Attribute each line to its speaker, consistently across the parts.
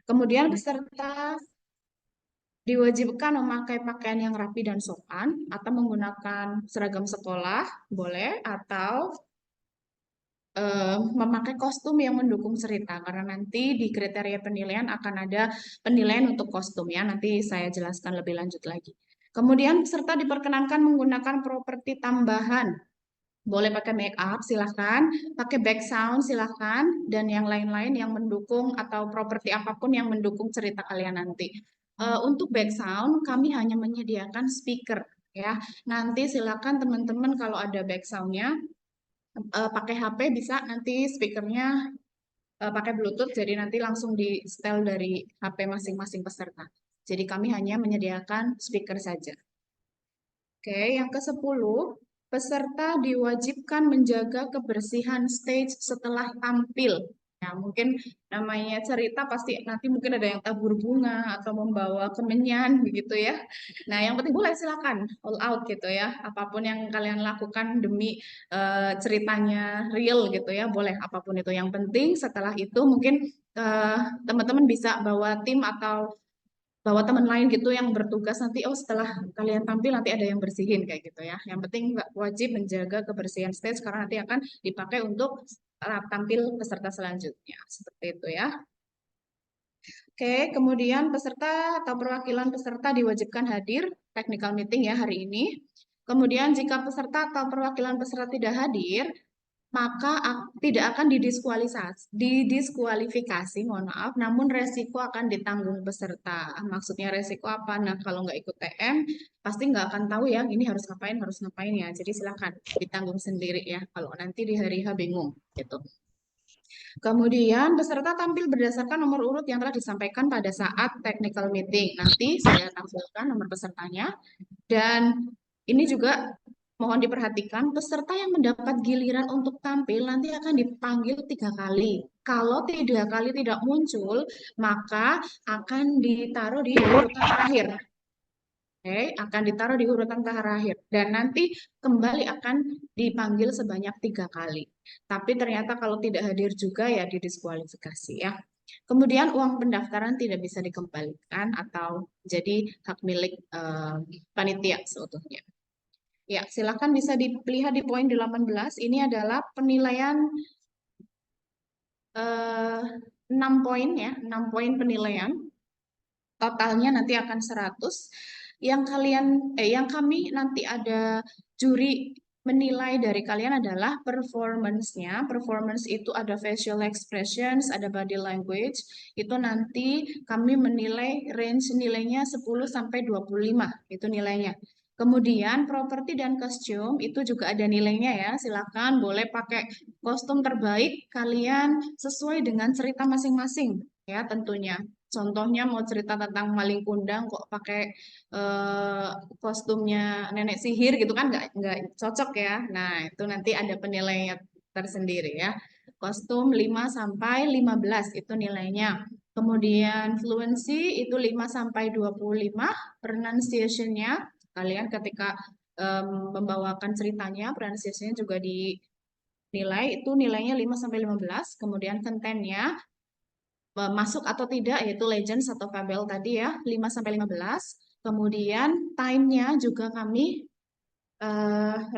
Speaker 1: Kemudian peserta diwajibkan memakai pakaian yang rapi dan sopan atau menggunakan seragam sekolah, boleh, atau memakai kostum yang mendukung cerita karena nanti di kriteria penilaian akan ada penilaian untuk kostum ya. Nanti saya jelaskan lebih lanjut lagi. Kemudian peserta diperkenankan menggunakan properti tambahan. Boleh pakai make up, silahkan. Pakai back sound, silahkan. Dan yang lain-lain yang mendukung atau properti apapun yang mendukung cerita kalian nanti. Untuk back sound, kami hanya menyediakan speaker ya. Nanti silakan teman-teman kalau ada back soundnya pakai HP bisa nanti speakernya pakai Bluetooth, jadi nanti langsung di setel dari HP masing-masing peserta. Jadi kami hanya menyediakan speaker saja. Oke, yang ke-10, peserta diwajibkan menjaga kebersihan stage setelah tampil. Ya, mungkin namanya cerita pasti nanti mungkin ada yang tabur bunga atau membawa kemenyan begitu ya. Nah, yang penting boleh silakan all out gitu ya. Apapun yang kalian lakukan demi ceritanya real gitu ya, boleh apapun itu. Yang penting setelah itu mungkin eh, teman-teman bisa bawa tim atau bawa teman lain gitu yang bertugas nanti oh setelah kalian tampil nanti ada yang bersihin kayak gitu ya. Yang penting nggak wajib menjaga kebersihan stage karena nanti akan dipakai untuk tampil peserta selanjutnya. Seperti itu ya. Oke, kemudian peserta atau perwakilan peserta diwajibkan hadir technical meeting ya hari ini. Kemudian jika peserta atau perwakilan peserta tidak hadir, maka tidak akan didiskualifikasi, mohon maaf, namun resiko akan ditanggung peserta. Maksudnya resiko apa? Nah, kalau nggak ikut TM, pasti nggak akan tahu ya, ini harus ngapain ya. Jadi silakan ditanggung sendiri ya, kalau nanti di hari H bingung, gitu. Kemudian peserta tampil berdasarkan nomor urut yang telah disampaikan pada saat technical meeting. Nanti saya tampilkan nomor pesertanya. Dan ini juga mohon diperhatikan, peserta yang mendapat giliran untuk tampil nanti akan dipanggil 3 kali. Kalau 3 kali tidak muncul, maka akan ditaruh di urutan terakhir. Oke, akan ditaruh di urutan terakhir. Dan nanti kembali akan dipanggil sebanyak 3 kali. Tapi ternyata kalau tidak hadir juga ya didiskualifikasi ya. Kemudian uang pendaftaran tidak bisa dikembalikan atau jadi hak milik panitia seutuhnya. Ya, silakan bisa dilihat di poin 18. Ini adalah penilaian eh, 6 poin ya, 6 poin penilaian. Totalnya nanti akan 100. Yang kami nanti ada juri menilai dari kalian adalah performance-nya. Performance itu ada facial expressions, ada body language. Itu nanti kami menilai range nilainya 10 sampai 25. Itu nilainya. Kemudian properti dan kostum itu juga ada nilainya ya. Silakan boleh pakai kostum terbaik kalian sesuai dengan cerita masing-masing ya tentunya. Contohnya mau cerita tentang maling kundang kok pakai eh, kostumnya nenek sihir gitu kan nggak cocok ya. Nah, itu nanti ada penilaian tersendiri ya. Kostum 5 sampai 15 itu nilainya. Kemudian fluency itu 5 sampai 25, pronunciation-nya kalian ketika membawakan ceritanya, pronunciation-nya juga dinilai itu nilainya 5 sampai 15. Kemudian kontennya masuk atau tidak yaitu Legends atau Fable tadi ya 5 sampai 15. Kemudian time-nya juga kami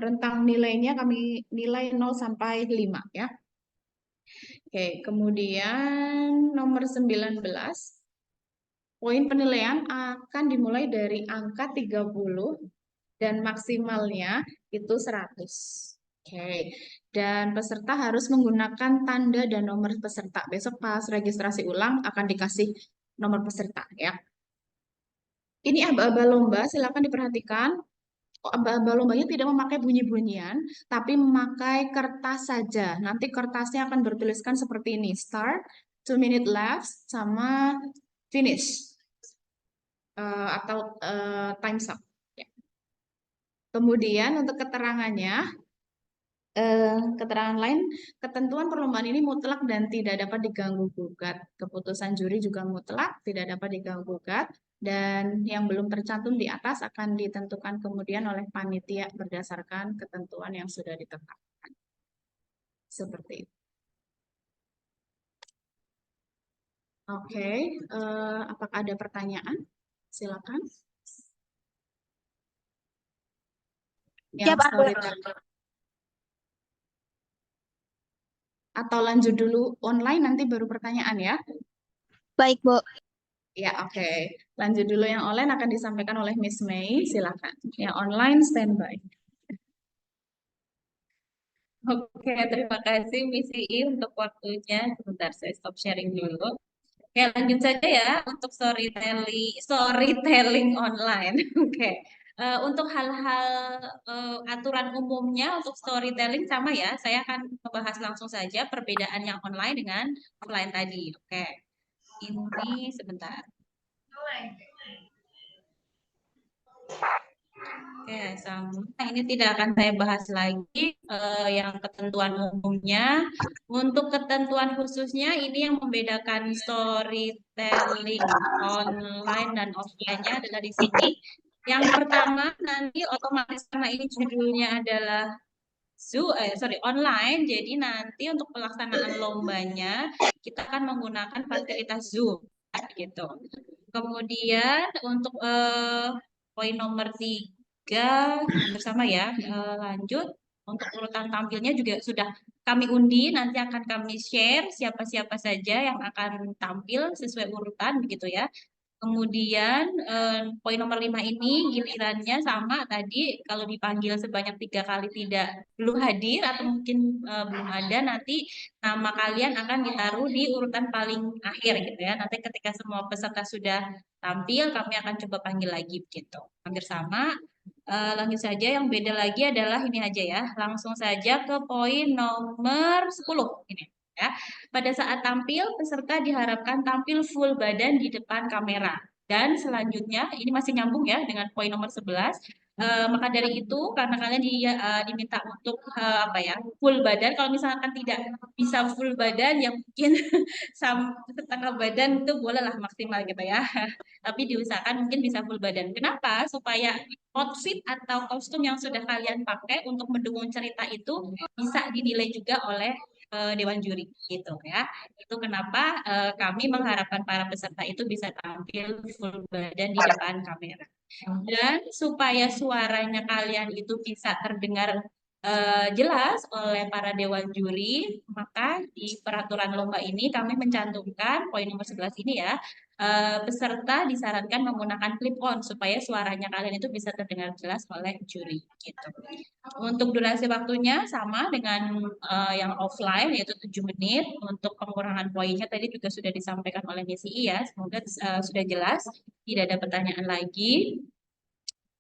Speaker 1: rentang nilainya kami nilai 0 sampai 5 ya. Oke, kemudian nomor 19 poin penilaian akan dimulai dari angka 30 dan maksimalnya itu 100. Oke, dan peserta harus menggunakan tanda dan nomor peserta. Besok pas registrasi ulang akan dikasih nomor peserta ya. Ini aba-aba lomba, silakan diperhatikan. Aba-aba lombanya tidak memakai bunyi-bunyian, tapi memakai kertas saja. Nanti kertasnya akan bertuliskan seperti ini, start, 2 minute left, sama finish, atau time's up. Ya. Kemudian untuk keterangannya, keterangan lain, ketentuan perlombaan ini mutlak dan tidak dapat diganggu-gugat. Keputusan juri juga mutlak, tidak dapat diganggu-gugat, dan yang belum tercantum di atas akan ditentukan kemudian oleh panitia berdasarkan ketentuan yang sudah ditetapkan. Seperti itu. Oke, apakah ada pertanyaan? Silakan. Yang
Speaker 2: Siap, ada.
Speaker 1: storytelling. Atau lanjut dulu online nanti baru pertanyaan ya?
Speaker 2: Baik, Bu.
Speaker 1: Ya, oke. Lanjut dulu yang online akan disampaikan oleh Miss May. Silakan. Yang online standby. Oke, terima kasih Miss Ii untuk waktunya. Sebentar, saya stop sharing dulu. Oke, lanjut saja ya untuk storytelling online. Oke. Untuk hal-hal aturan umumnya untuk storytelling sama ya. Saya akan membahas langsung saja perbedaan yang online dengan offline tadi. Oke. Ini sebentar. Oke, sama. Ini tidak akan saya bahas lagi yang ketentuan umumnya. Untuk ketentuan khususnya, ini yang membedakan storytelling online dan offline-nya adalah di sini. Yang pertama, nanti otomatis karena ini judulnya adalah online. Jadi nanti untuk pelaksanaan lombanya, kita akan menggunakan fasilitas Zoom, gitu. Kemudian untuk poin nomor 3 bersama ya, lanjut untuk urutan tampilnya juga sudah kami undi, nanti akan kami share siapa-siapa saja yang akan tampil sesuai urutan begitu ya. Kemudian poin nomor 5 ini gilirannya sama tadi kalau dipanggil sebanyak 3 kali tidak belum hadir atau mungkin belum ada nanti nama kalian akan ditaruh di urutan paling akhir gitu ya. Nanti ketika semua peserta sudah tampil kami akan coba panggil lagi begitu. Hampir sama. Lanjut saja yang beda lagi adalah ini aja ya. Langsung saja ke poin nomor 10 ini ya. Pada saat tampil, peserta diharapkan tampil full badan di depan kamera. Dan selanjutnya, ini masih nyambung ya dengan poin nomor 11. Maka dari itu, karena kalian diminta untuk apa ya full badan. Kalau misalkan tidak bisa full badan, ya mungkin setengah badan itu bolehlah maksimal gitu ya. Tapi diusahakan mungkin bisa full badan. Kenapa? Supaya outfit atau kostum yang sudah kalian pakai untuk mendukung cerita itu bisa dinilai juga oleh Dewan Juri gitu ya. Itu kenapa kami mengharapkan para peserta itu bisa tampil full badan di depan kamera. Dan supaya suaranya kalian itu bisa terdengar jelas oleh para dewan juri, maka di peraturan lomba ini kami mencantumkan poin nomor 11 ini ya, peserta disarankan menggunakan clip on supaya suaranya kalian itu bisa terdengar jelas oleh juri gitu. Untuk durasi waktunya sama dengan yang offline yaitu 7 menit. Untuk pengurangan poinnya tadi juga sudah disampaikan oleh DCI ya. Semoga sudah jelas, tidak ada pertanyaan lagi.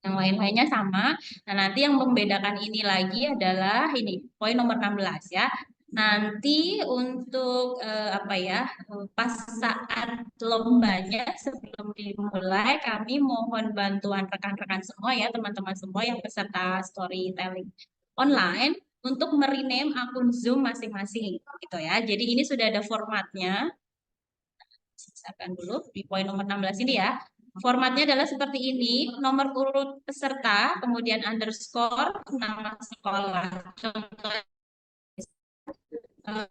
Speaker 1: Yang lain-lainnya sama. Nah, nanti yang membedakan ini lagi adalah ini, poin nomor 16 ya. Nanti untuk apa ya, pas saat lombanya sebelum dimulai kami mohon bantuan rekan-rekan semua ya, teman-teman semua yang peserta storytelling online untuk merename akun Zoom masing-masing gitu ya. Jadi ini sudah ada formatnya. Sisakan dulu di poin nomor 16 ini ya. Formatnya adalah seperti ini, nomor urut peserta, kemudian underscore, nama sekolah. Contoh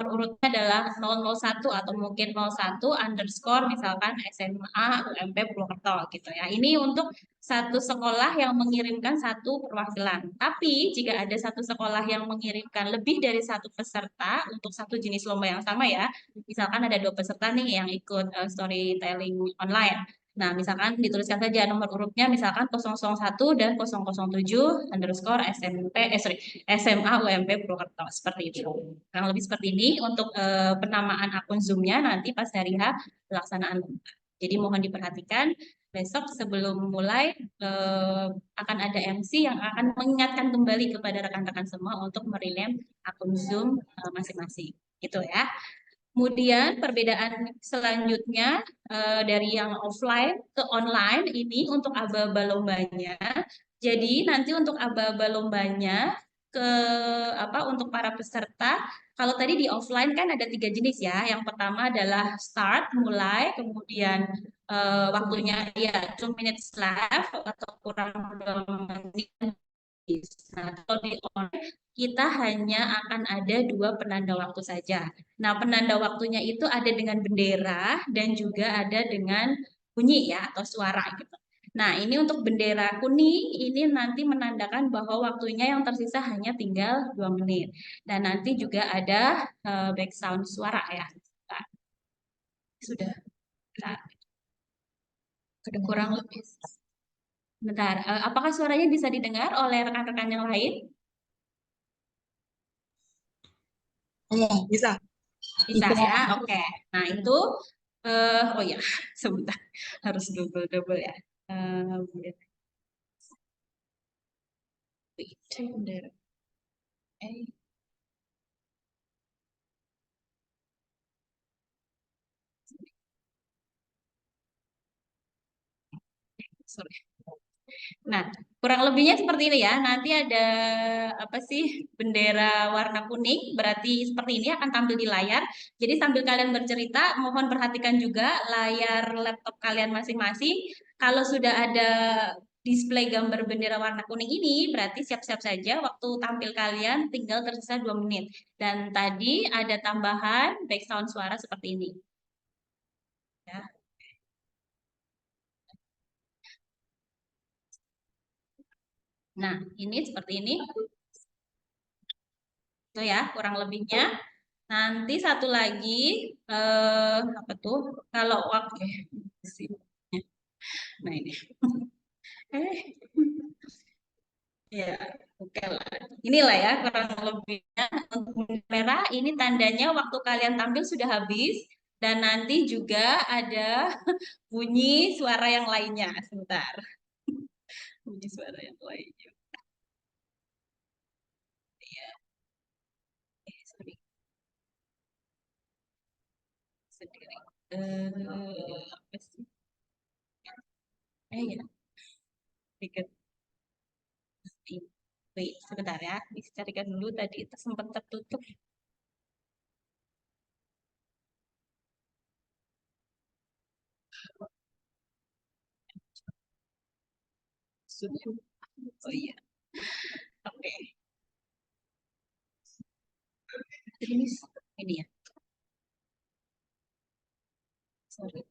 Speaker 1: urutnya adalah 001 atau mungkin 01 underscore misalkan SMA UMP Purwokerto gitu ya. Ini untuk satu sekolah yang mengirimkan satu perwakilan. Tapi jika ada satu sekolah yang mengirimkan lebih dari satu peserta untuk satu jenis lomba yang sama ya, misalkan ada 2 peserta nih yang ikut storytelling online. Nah, misalkan dituliskan saja nomor urutnya misalkan 001 dan 007 underscore SMA UMP Purwokerto seperti itu. Kurang lebih seperti ini untuk penamaan akun Zoom-nya nanti pas hari H pelaksanaan lomba. Jadi mohon diperhatikan besok sebelum mulai akan ada MC yang akan mengingatkan kembali kepada rekan-rekan semua untuk merename akun Zoom masing-masing. Gitu ya. Kemudian perbedaan selanjutnya dari yang offline ke online ini untuk aba-aba lombanya. Jadi nanti untuk aba-aba lombanya ke apa untuk para peserta, kalau tadi di offline kan ada 3 jenis ya. Yang pertama adalah start mulai, kemudian waktunya ya 2 minutes left atau kurang 2 menit
Speaker 3: Nah, kalau di online kita hanya akan ada 2 penanda waktu saja. Nah, penanda waktunya itu ada dengan bendera dan juga ada dengan bunyi ya atau suara gitu. Nah, ini untuk bendera kuning ini nanti menandakan bahwa waktunya yang tersisa hanya tinggal 2 menit. Dan nanti juga ada background suara ya. Nah, sudah. Nah, kurang lebih. Bentar, apakah suaranya bisa didengar oleh rekan-rekan yang lain?
Speaker 4: Iya, bisa.
Speaker 3: Bisa ya, oke. Nah itu, oh ya, sebentar, harus double ya. Wait, bentar. Eh, sorry. Nah, kurang lebihnya seperti ini ya. Nanti ada apa sih bendera warna kuning, berarti seperti ini akan tampil di layar. Jadi sambil kalian bercerita, mohon perhatikan juga layar laptop kalian masing-masing. Kalau sudah ada display gambar bendera warna kuning ini, berarti siap-siap saja waktu tampil kalian tinggal tersisa 2 menit. Dan tadi ada tambahan background suara seperti ini. Ya. Nah, ini seperti ini. Itu ya, kurang lebihnya. Nanti satu lagi, apa tuh? Kalau waktu, nah ini, eh, ya, oke lah. Inilah ya kurang lebihnya untuk merah. Ini tandanya waktu kalian tampil sudah habis dan nanti juga ada bunyi suara yang lainnya. Sebentar, bunyi suara yang lainnya. Ya, sorry. Sendiri. Apa sih? Ya. Sedikit. Wait, sebentar ya. Bisa carikan dulu tadi itu sempat tertutup. Sudah. Oh iya. Oke. Ini ya. Sorry.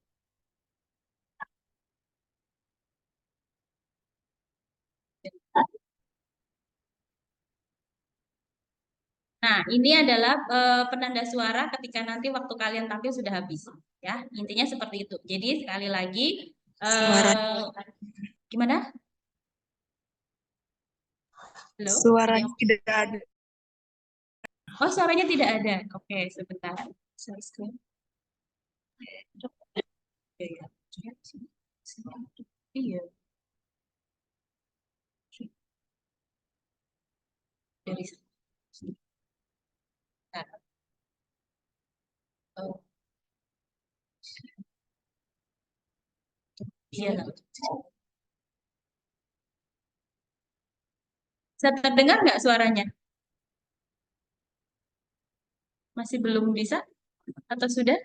Speaker 3: Nah, ini adalah penanda suara ketika nanti waktu kalian tampil sudah habis. Ya, intinya seperti itu. Jadi sekali lagi,
Speaker 4: Suara
Speaker 3: gimana? Halo?
Speaker 4: suaranya tidak ada.
Speaker 3: Oh, suaranya tidak ada. Oke, sebentar. Share screen. Iya. Iya. Dari sebentar. Oh, iya. Bisa terdengar nggak suaranya? Masih belum bisa? Atau sudah?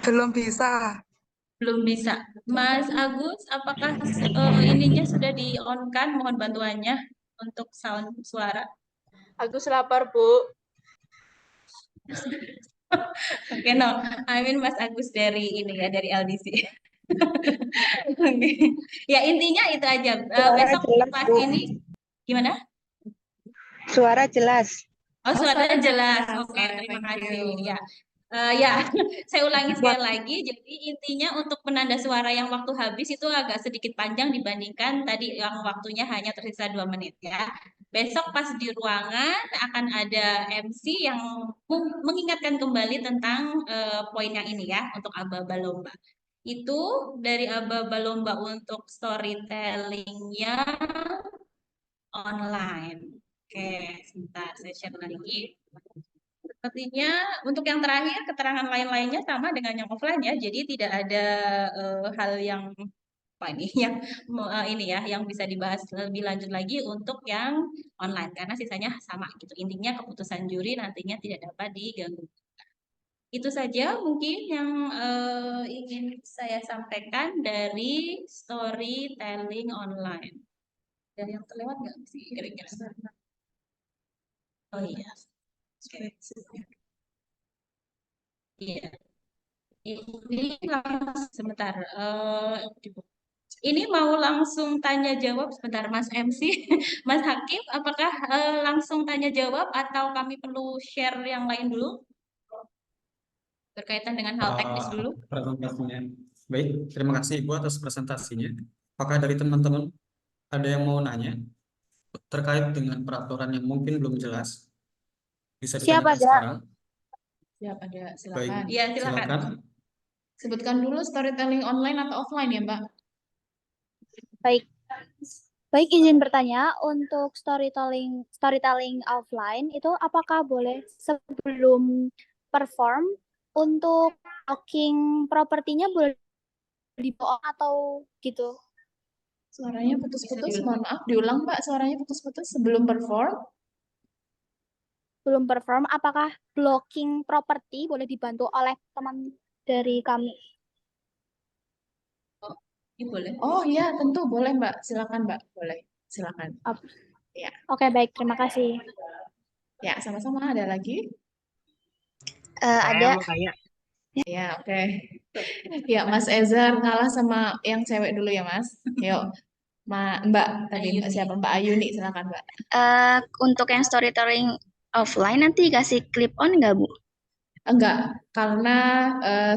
Speaker 4: Belum bisa.
Speaker 3: Belum bisa. Mas Agus, apakah ininya sudah di-on-kan? Mohon bantuannya untuk sound suara.
Speaker 2: Agus lapar, Bu.
Speaker 3: Oke, no. I mean Mas Agus dari ini ya, dari LDC. Oke. Ya, intinya itu aja.
Speaker 2: Suara
Speaker 3: Besok
Speaker 2: jelas,
Speaker 3: kelas
Speaker 2: Bu.
Speaker 3: ini gimana?
Speaker 2: Suara jelas.
Speaker 3: Oh, suara jelas. Oke, terima kasih. Ya. Ya, saya ulangi sekali lagi. Jadi intinya untuk penanda suara yang waktu habis itu agak sedikit panjang dibandingkan tadi yang waktunya hanya tersisa 2 menit ya. Besok pas di ruangan akan ada MC yang mengingatkan kembali tentang poin yang ini ya untuk aba-aba lomba. Itu dari aba-aba lomba untuk storytellingnya online. Oke, sebentar saya share lagi. Sepertinya untuk yang terakhir keterangan lain-lainnya sama dengan yang offline ya. Jadi tidak ada hal yang apa ini yang ini ya yang bisa dibahas lebih lanjut lagi untuk yang online karena sisanya sama gitu. Intinya keputusan juri nantinya tidak dapat diganggu. Itu saja mungkin yang ingin saya sampaikan dari storytelling online. Ada yang terlewat nggak sih kira-kira? Oh iya. Oke. Iya. Ini langsung sebentar. Ini mau langsung tanya jawab sebentar Mas MC, Mas Hakim, apakah langsung tanya jawab atau kami perlu share yang lain dulu berkaitan dengan hal teknis dulu?
Speaker 5: Presentasinya. Baik, terima kasih Ibu atas presentasinya. Apakah dari teman-teman ada yang mau nanya terkait dengan peraturan yang mungkin belum jelas? Bisa
Speaker 2: Siap
Speaker 5: ditanyakan
Speaker 2: ada.
Speaker 5: sekarang.
Speaker 1: Siap, ada.
Speaker 5: Baik,
Speaker 1: Silakan.
Speaker 3: Iya, silakan.
Speaker 5: silakan.
Speaker 1: Sebutkan dulu storytelling online atau offline ya, Mbak?
Speaker 2: Baik. Baik, izin bertanya, untuk storytelling offline itu apakah boleh sebelum perform untuk talking propertinya boleh dibawa atau gitu?
Speaker 1: Suaranya putus-putus, mohon maaf. Diulang, Mbak. Suaranya putus-putus sebelum perform.
Speaker 2: Belum perform, apakah blocking properti boleh dibantu oleh teman dari kami?
Speaker 3: Ini boleh.
Speaker 1: Oh iya, tentu boleh, Mbak. Silakan, Mbak. Boleh. Silakan. Ya,
Speaker 2: Oke, baik, terima kasih.
Speaker 1: ya, sama-sama. Ada lagi?
Speaker 2: Ada.
Speaker 6: Saya mau tanya,
Speaker 1: Ya, oke. Ya, Mas Ezar ngalah sama yang cewek dulu ya, Mas. Yuk, Mbak tadi Mbak
Speaker 3: Ayuni.
Speaker 1: siapa? Mbak Ayuni, silakan, Mbak.
Speaker 2: Untuk yang storytelling offline nanti kasih clip on nggak, Bu?
Speaker 1: Enggak, karena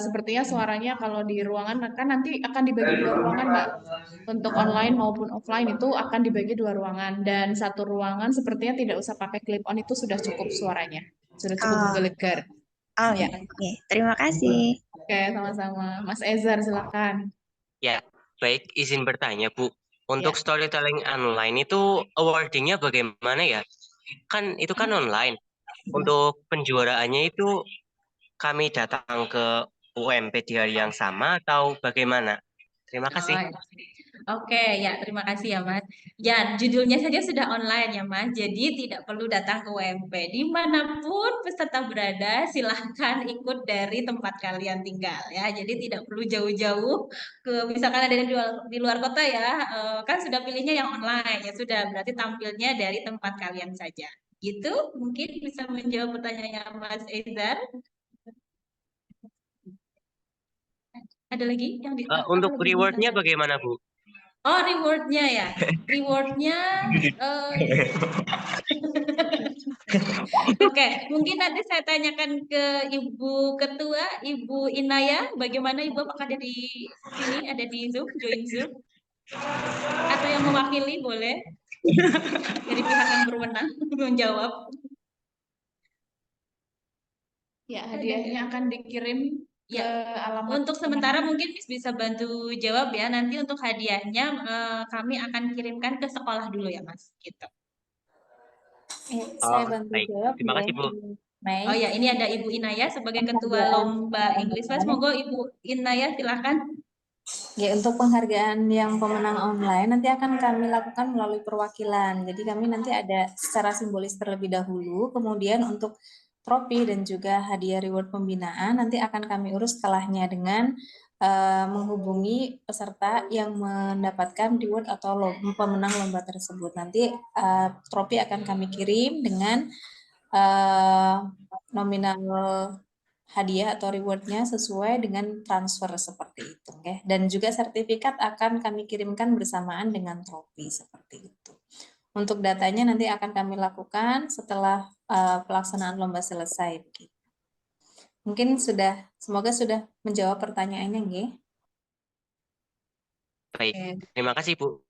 Speaker 1: sepertinya suaranya kalau di ruangan kan nanti akan dibagi dua ruangan, Mbak. Untuk online maupun offline itu akan dibagi dua ruangan dan satu ruangan sepertinya tidak usah pakai clip on itu sudah cukup suaranya, sudah cukup menggelegar.
Speaker 2: Oh,
Speaker 1: Ya,
Speaker 2: oke. Terima kasih.
Speaker 1: oke, sama-sama. Mas Ezar, silakan.
Speaker 6: ya baik izin bertanya Bu, untuk
Speaker 1: Ya.
Speaker 6: storytelling online itu awardingnya bagaimana ya? Kan itu kan online. Untuk penjuaraannya itu kami datang ke UMP di hari yang sama atau bagaimana? Terima kasih.
Speaker 3: Oke, ya terima kasih ya Mas. Ya, judulnya saja sudah online ya Mas, jadi tidak perlu datang ke WMP. Dimanapun peserta berada, silahkan ikut dari tempat kalian tinggal ya. Jadi tidak perlu jauh-jauh ke misalkan ada di luar kota ya, kan sudah pilihnya yang online ya sudah berarti tampilnya dari tempat kalian saja. Gitu, mungkin bisa menjawab pertanyaannya Mas Ezar. Ada lagi yang
Speaker 6: Untuk rewardnya bagaimana Bu?
Speaker 3: Oh, rewardnya ya. Rewardnya, oke, mungkin nanti saya tanyakan ke Ibu Ketua, Ibu Inaya, bagaimana Ibu apakah ada di sini, ada di Zoom, join Zoom, atau yang mewakili boleh dari pihak yang berwenang menjawab.
Speaker 1: Ya, hadiahnya akan dikirim ke alamat.
Speaker 3: Untuk sementara mungkin bisa bantu jawab ya. Nanti untuk hadiahnya kami akan kirimkan ke sekolah dulu ya Mas. Gitu.
Speaker 7: Saya bantu
Speaker 6: baik.
Speaker 7: jawab.
Speaker 6: Terima kasih Bu.
Speaker 3: Oh ya, ini ada Ibu Inaya sebagai ketua lomba English Fest. Monggo Ibu Inaya silakan.
Speaker 7: Ya, untuk penghargaan yang pemenang online nanti akan kami lakukan melalui perwakilan. Jadi kami nanti ada secara simbolis terlebih dahulu, kemudian untuk trofi dan juga hadiah reward pembinaan nanti akan kami urus setelahnya dengan menghubungi peserta yang mendapatkan reward atau pemenang lomba tersebut. Nanti trofi akan kami kirim dengan nominal hadiah atau rewardnya sesuai dengan transfer seperti itu, okay? Dan juga sertifikat akan kami kirimkan bersamaan dengan trofi seperti itu. Untuk datanya nanti akan kami lakukan setelah pelaksanaan lomba selesai. Gitu. Mungkin semoga sudah menjawab pertanyaannya, nggih.
Speaker 6: Baik, terima kasih Bu.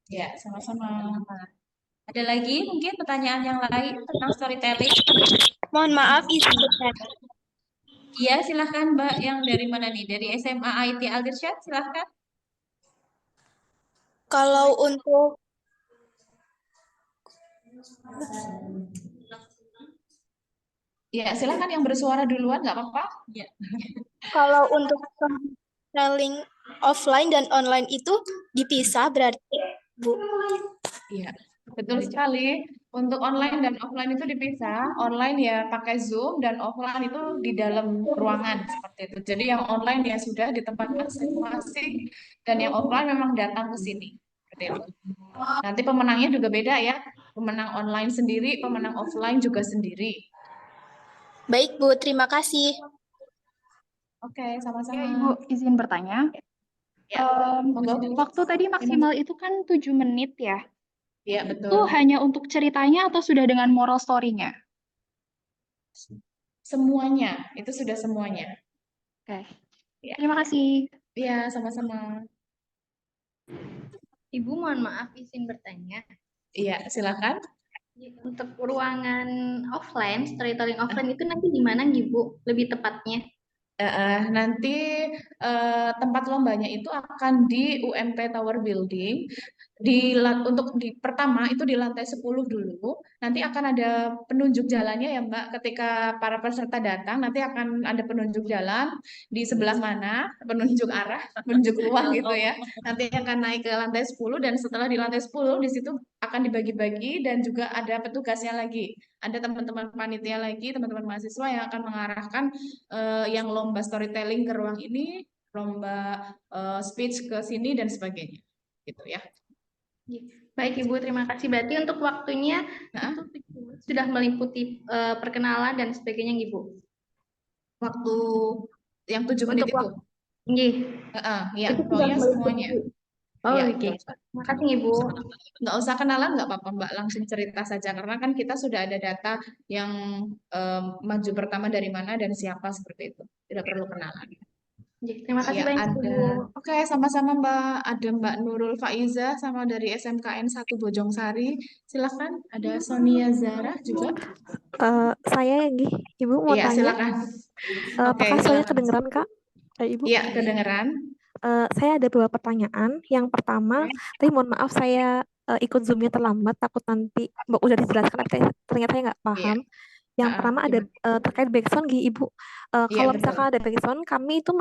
Speaker 1: Ya, sama-sama.
Speaker 3: Ada lagi mungkin pertanyaan yang lain tentang storytelling?
Speaker 2: Mohon maaf, izin bertanya.
Speaker 3: Iya, silahkan Mbak. Yang dari mana nih? Dari SMA IT Aldirsyad, silahkan.
Speaker 2: Kalau untuk
Speaker 1: Ya, silakan yang bersuara duluan, nggak apa-apa.
Speaker 3: Ya.
Speaker 2: kalau untuk storytelling offline dan online itu dipisah berarti, Bu?
Speaker 1: Iya, betul sekali. Untuk online dan offline itu dipisah. Online ya pakai Zoom dan offline itu di dalam ruangan seperti itu. Jadi yang online ya sudah di tempat masing-masing dan yang offline memang datang ke sini. Seperti itu. Nanti pemenangnya juga beda ya. Pemenang online sendiri, pemenang offline juga sendiri.
Speaker 2: Baik, Bu. Terima kasih.
Speaker 1: Oke,
Speaker 8: Ya,
Speaker 1: sama-sama.
Speaker 8: Ibu izin bertanya.
Speaker 1: Ya, monggo.
Speaker 8: Waktu tadi maksimal itu kan 7 menit ya.
Speaker 1: Iya,
Speaker 8: Itu
Speaker 1: betul.
Speaker 8: hanya untuk ceritanya atau sudah dengan moral story-nya?
Speaker 1: Semuanya, itu sudah semuanya.
Speaker 8: Oke.
Speaker 1: Ya,
Speaker 8: Terima kasih.
Speaker 1: iya, sama-sama.
Speaker 9: Ibu, mohon maaf izin bertanya.
Speaker 1: Iya, silakan.
Speaker 9: Untuk ruangan offline, storytelling offline itu nanti di mana, Ibu? Lebih tepatnya?
Speaker 1: Nanti tempat lombanya itu akan di UMP Tower Building. Untuk pertama itu di lantai 10 dulu. Nanti akan ada penunjuk jalannya ya Mbak. Ketika para peserta datang, nanti akan ada penunjuk jalan di sebelah mana, penunjuk arah, penunjuk ruang gitu ya. Nanti akan naik ke lantai 10 dan setelah di lantai 10 di situ akan dibagi-bagi dan juga ada petugasnya lagi. Ada teman-teman panitia lagi, teman-teman mahasiswa yang akan mengarahkan yang lomba storytelling ke ruang ini, lomba speech ke sini dan sebagainya. Gitu ya.
Speaker 9: Baik, Ibu. Terima kasih. Berarti untuk waktunya itu sudah meliputi perkenalan dan sebagainya, Ibu?
Speaker 1: Waktu yang 7 menit itu?
Speaker 9: Nggih.
Speaker 1: Ya,
Speaker 9: Itu sudah
Speaker 1: pokoknya
Speaker 9: meliputi.
Speaker 1: semuanya.
Speaker 9: Oh,
Speaker 1: Ya,
Speaker 9: oke.
Speaker 1: betul.
Speaker 9: Terima kasih, Ibu.
Speaker 1: Nggak usah kenalan, nggak apa-apa Mbak, langsung cerita saja. Karena kan kita sudah ada data yang maju pertama dari mana dan siapa seperti itu. Tidak perlu kenalan.
Speaker 9: Terima kasih
Speaker 1: Ya,
Speaker 9: banyak,
Speaker 1: ada.
Speaker 9: Ibu.
Speaker 1: Oke, sama-sama Mbak. Ada Mbak Nurul Faiza sama dari SMKN 1 Bojongsari. Silakan. Ada Sonia Zara juga.
Speaker 10: Saya Gih, Ibu mau
Speaker 1: Iya,
Speaker 10: tanya,
Speaker 1: silakan. Oke,
Speaker 10: apakah suaranya
Speaker 1: silakan.
Speaker 10: kedengeran Kak? Ibu?
Speaker 1: Iya, kedengeran.
Speaker 10: Saya ada beberapa pertanyaan. Yang pertama, tadi mohon maaf saya ikut Zoom-nya terlambat, takut nanti Mbak udah dijelaskan, tapi ternyata saya nggak paham. Yang pertama ada terkait backsound Gih, Ibu.
Speaker 1: Iya,
Speaker 10: Kalau
Speaker 1: betul.
Speaker 10: misalkan ada backsound, kami itu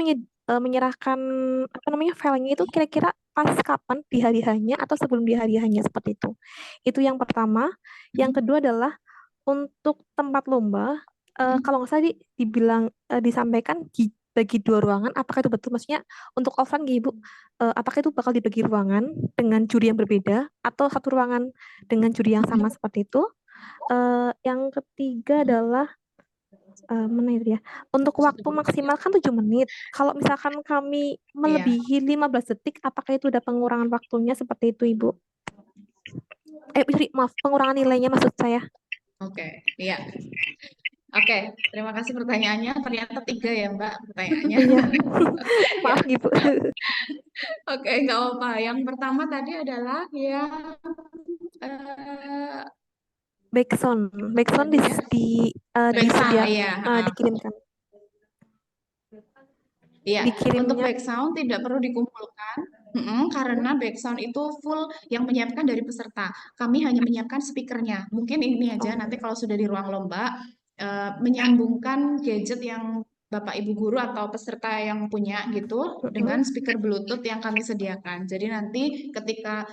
Speaker 10: menyerahkan apa namanya filenya itu kira-kira pas kapan di hari hanya atau sebelum di hari hanya seperti itu. Itu yang pertama. Yang kedua adalah untuk tempat lomba, kalau nggak salah dibilang disampaikan dibagi 2 ruangan, apakah itu betul? Maksudnya untuk offline gitu, Ibu, apakah itu bakal dibagi ruangan dengan juri yang berbeda atau satu ruangan dengan juri yang sama seperti itu? Yang ketiga adalah mana itu ya? Untuk waktu maksimal kan 7 menit. Kalau misalkan kami melebihi 15 detik, apakah itu ada pengurangan waktunya seperti itu, Ibu? Maaf, pengurangan nilainya maksud saya.
Speaker 1: Oke, iya. Oke, terima kasih pertanyaannya. Ternyata 3 ya Mbak pertanyaannya.
Speaker 10: Iya. Maaf gitu.
Speaker 1: Oke, nggak apa-apa. Yang pertama tadi adalah yang
Speaker 10: Backsound dikirimkan.
Speaker 1: Iya,
Speaker 10: Dikirimnya.
Speaker 1: untuk backsound tidak perlu dikumpulkan karena backsound itu full yang menyiapkan dari peserta. Kami hanya menyiapkan speakernya. Mungkin ini aja nanti kalau sudah di ruang lomba menyambungkan gadget yang Bapak Ibu guru atau peserta yang punya gitu dengan speaker Bluetooth yang kami sediakan. Jadi nanti ketika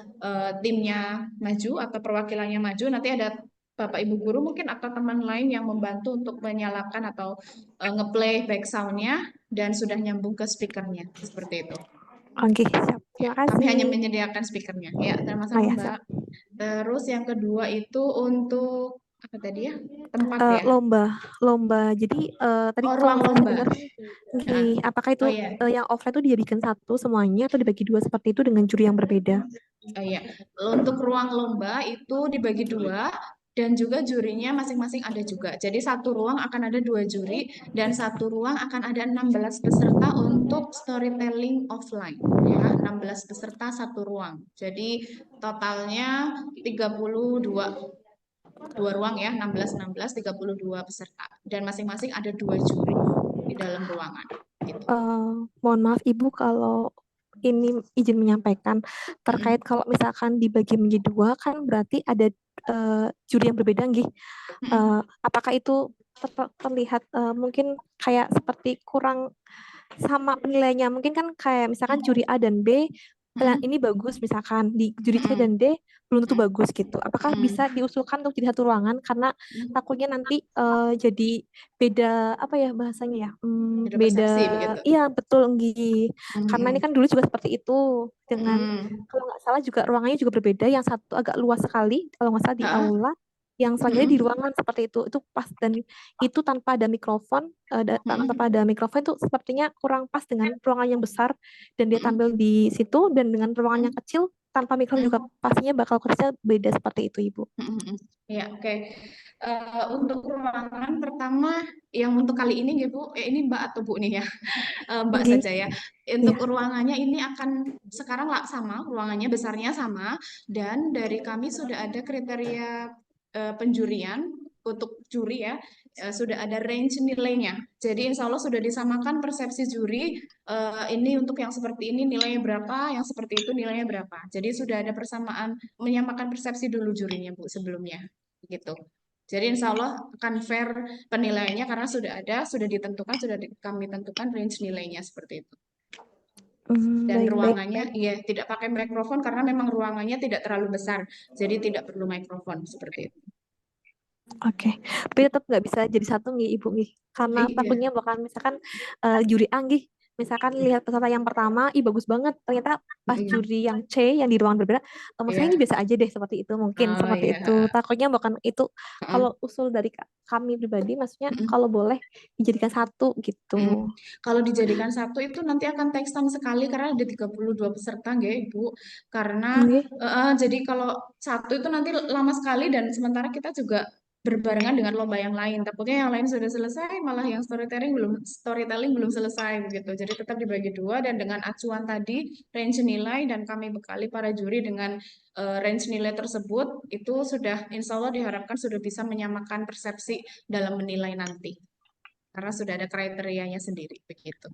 Speaker 1: timnya maju atau perwakilannya maju, nanti ada Bapak Ibu guru mungkin atau teman lain yang membantu untuk menyalakan atau ngeplay back sound-nya dan sudah nyambung ke speakernya seperti itu.
Speaker 10: Oke, siap. Terima kasih.
Speaker 1: Kami hanya menyediakan speakernya. Ya, sama-sama Mbak. Terus yang kedua itu untuk apa tadi ya? Tempat ya?
Speaker 10: Lomba. Jadi tadi
Speaker 1: ruang lomba.
Speaker 10: Apakah itu yang offline itu dijadikan satu semuanya atau dibagi 2 seperti itu dengan juri yang berbeda?
Speaker 1: Iya. Untuk ruang lomba itu dibagi 2 dan juga jurinya masing-masing ada juga. Jadi satu ruang akan ada 2 juri dan satu ruang akan ada 16 peserta untuk storytelling offline. Ya, 16 peserta satu ruang. Jadi totalnya 32 ruang ya, 16 32 peserta dan masing-masing ada 2 juri di dalam ruangan. Gitu.
Speaker 10: Mohon maaf Ibu kalau ini izin menyampaikan terkait kalau misalkan dibagi menjadi 2 kan berarti ada juri yang berbeda nggih. Apakah itu terlihat mungkin kayak seperti kurang sama penilaiannya? Mungkin kan kayak misalkan juri A dan B ini bagus misalkan di juri C dan D belum tentu bagus gitu. Apakah bisa diusulkan untuk jadi satu ruangan karena takutnya nanti jadi beda apa ya bahasanya ya?
Speaker 1: Beda
Speaker 10: Beda
Speaker 1: persepsi begitu.
Speaker 10: iya betul Nggi. Karena ini kan dulu juga seperti itu dengan kalau nggak salah juga ruangannya juga berbeda. Yang satu agak luas sekali kalau nggak salah di aula, yang selanjutnya di ruangan seperti itu pas dan itu tanpa ada mikrofon tanpa ada mikrofon itu sepertinya kurang pas dengan ruangan yang besar dan dia tampil di situ dan dengan ruangan yang kecil tanpa mikrofon juga pastinya bakal kondisinya beda seperti itu Ibu.
Speaker 1: Ya, oke. Untuk ruangan pertama yang untuk kali ini ya Bu, ini Mbak atau Bu nih ya, Mbak
Speaker 10: Nggi.
Speaker 1: saja ya. Untuk ruangannya ini akan sekarang sama, ruangannya besarnya sama, dan dari kami sudah ada kriteria penjurian untuk juri ya, sudah ada range nilainya. Jadi insya Allah sudah disamakan persepsi juri, ini untuk yang seperti ini nilainya berapa, yang seperti itu nilainya berapa. Jadi sudah ada persamaan, menyamakan persepsi dulu jurinya Bu sebelumnya, gitu. Jadi insya Allah akan fair penilaiannya karena sudah ditentukan, kami tentukan range nilainya seperti itu. Dan
Speaker 10: Baik.
Speaker 1: ruangannya, iya tidak pakai mikrofon karena memang ruangannya tidak terlalu besar, jadi tidak perlu mikrofon seperti itu.
Speaker 10: Oke, tapi tetap nggak bisa jadi satu nih Ibu nih, karena
Speaker 1: Iya.
Speaker 10: takutnya bakal misalkan juri A nih, misalkan lihat peserta yang pertama, ih bagus banget, ternyata pas juri yang C yang di ruangan berbeda, maksudnya ini biasa aja deh seperti itu mungkin seperti itu, takutnya bahkan itu kalau usul dari kami pribadi, maksudnya kalau boleh dijadikan satu gitu.
Speaker 1: Kalau dijadikan satu itu nanti akan tekstan sekali karena ada 32 peserta nggak Ibu, karena jadi kalau satu itu nanti lama sekali dan sementara kita juga berbarengan dengan lomba yang lain. Takutnya yang lain sudah selesai, malah yang storytelling belum selesai begitu. Jadi tetap dibagi dua dan dengan acuan tadi range nilai dan kami bekali para juri dengan range nilai tersebut itu sudah insya Allah diharapkan sudah bisa menyamakan persepsi dalam menilai nanti. Karena sudah ada kriterianya sendiri begitu.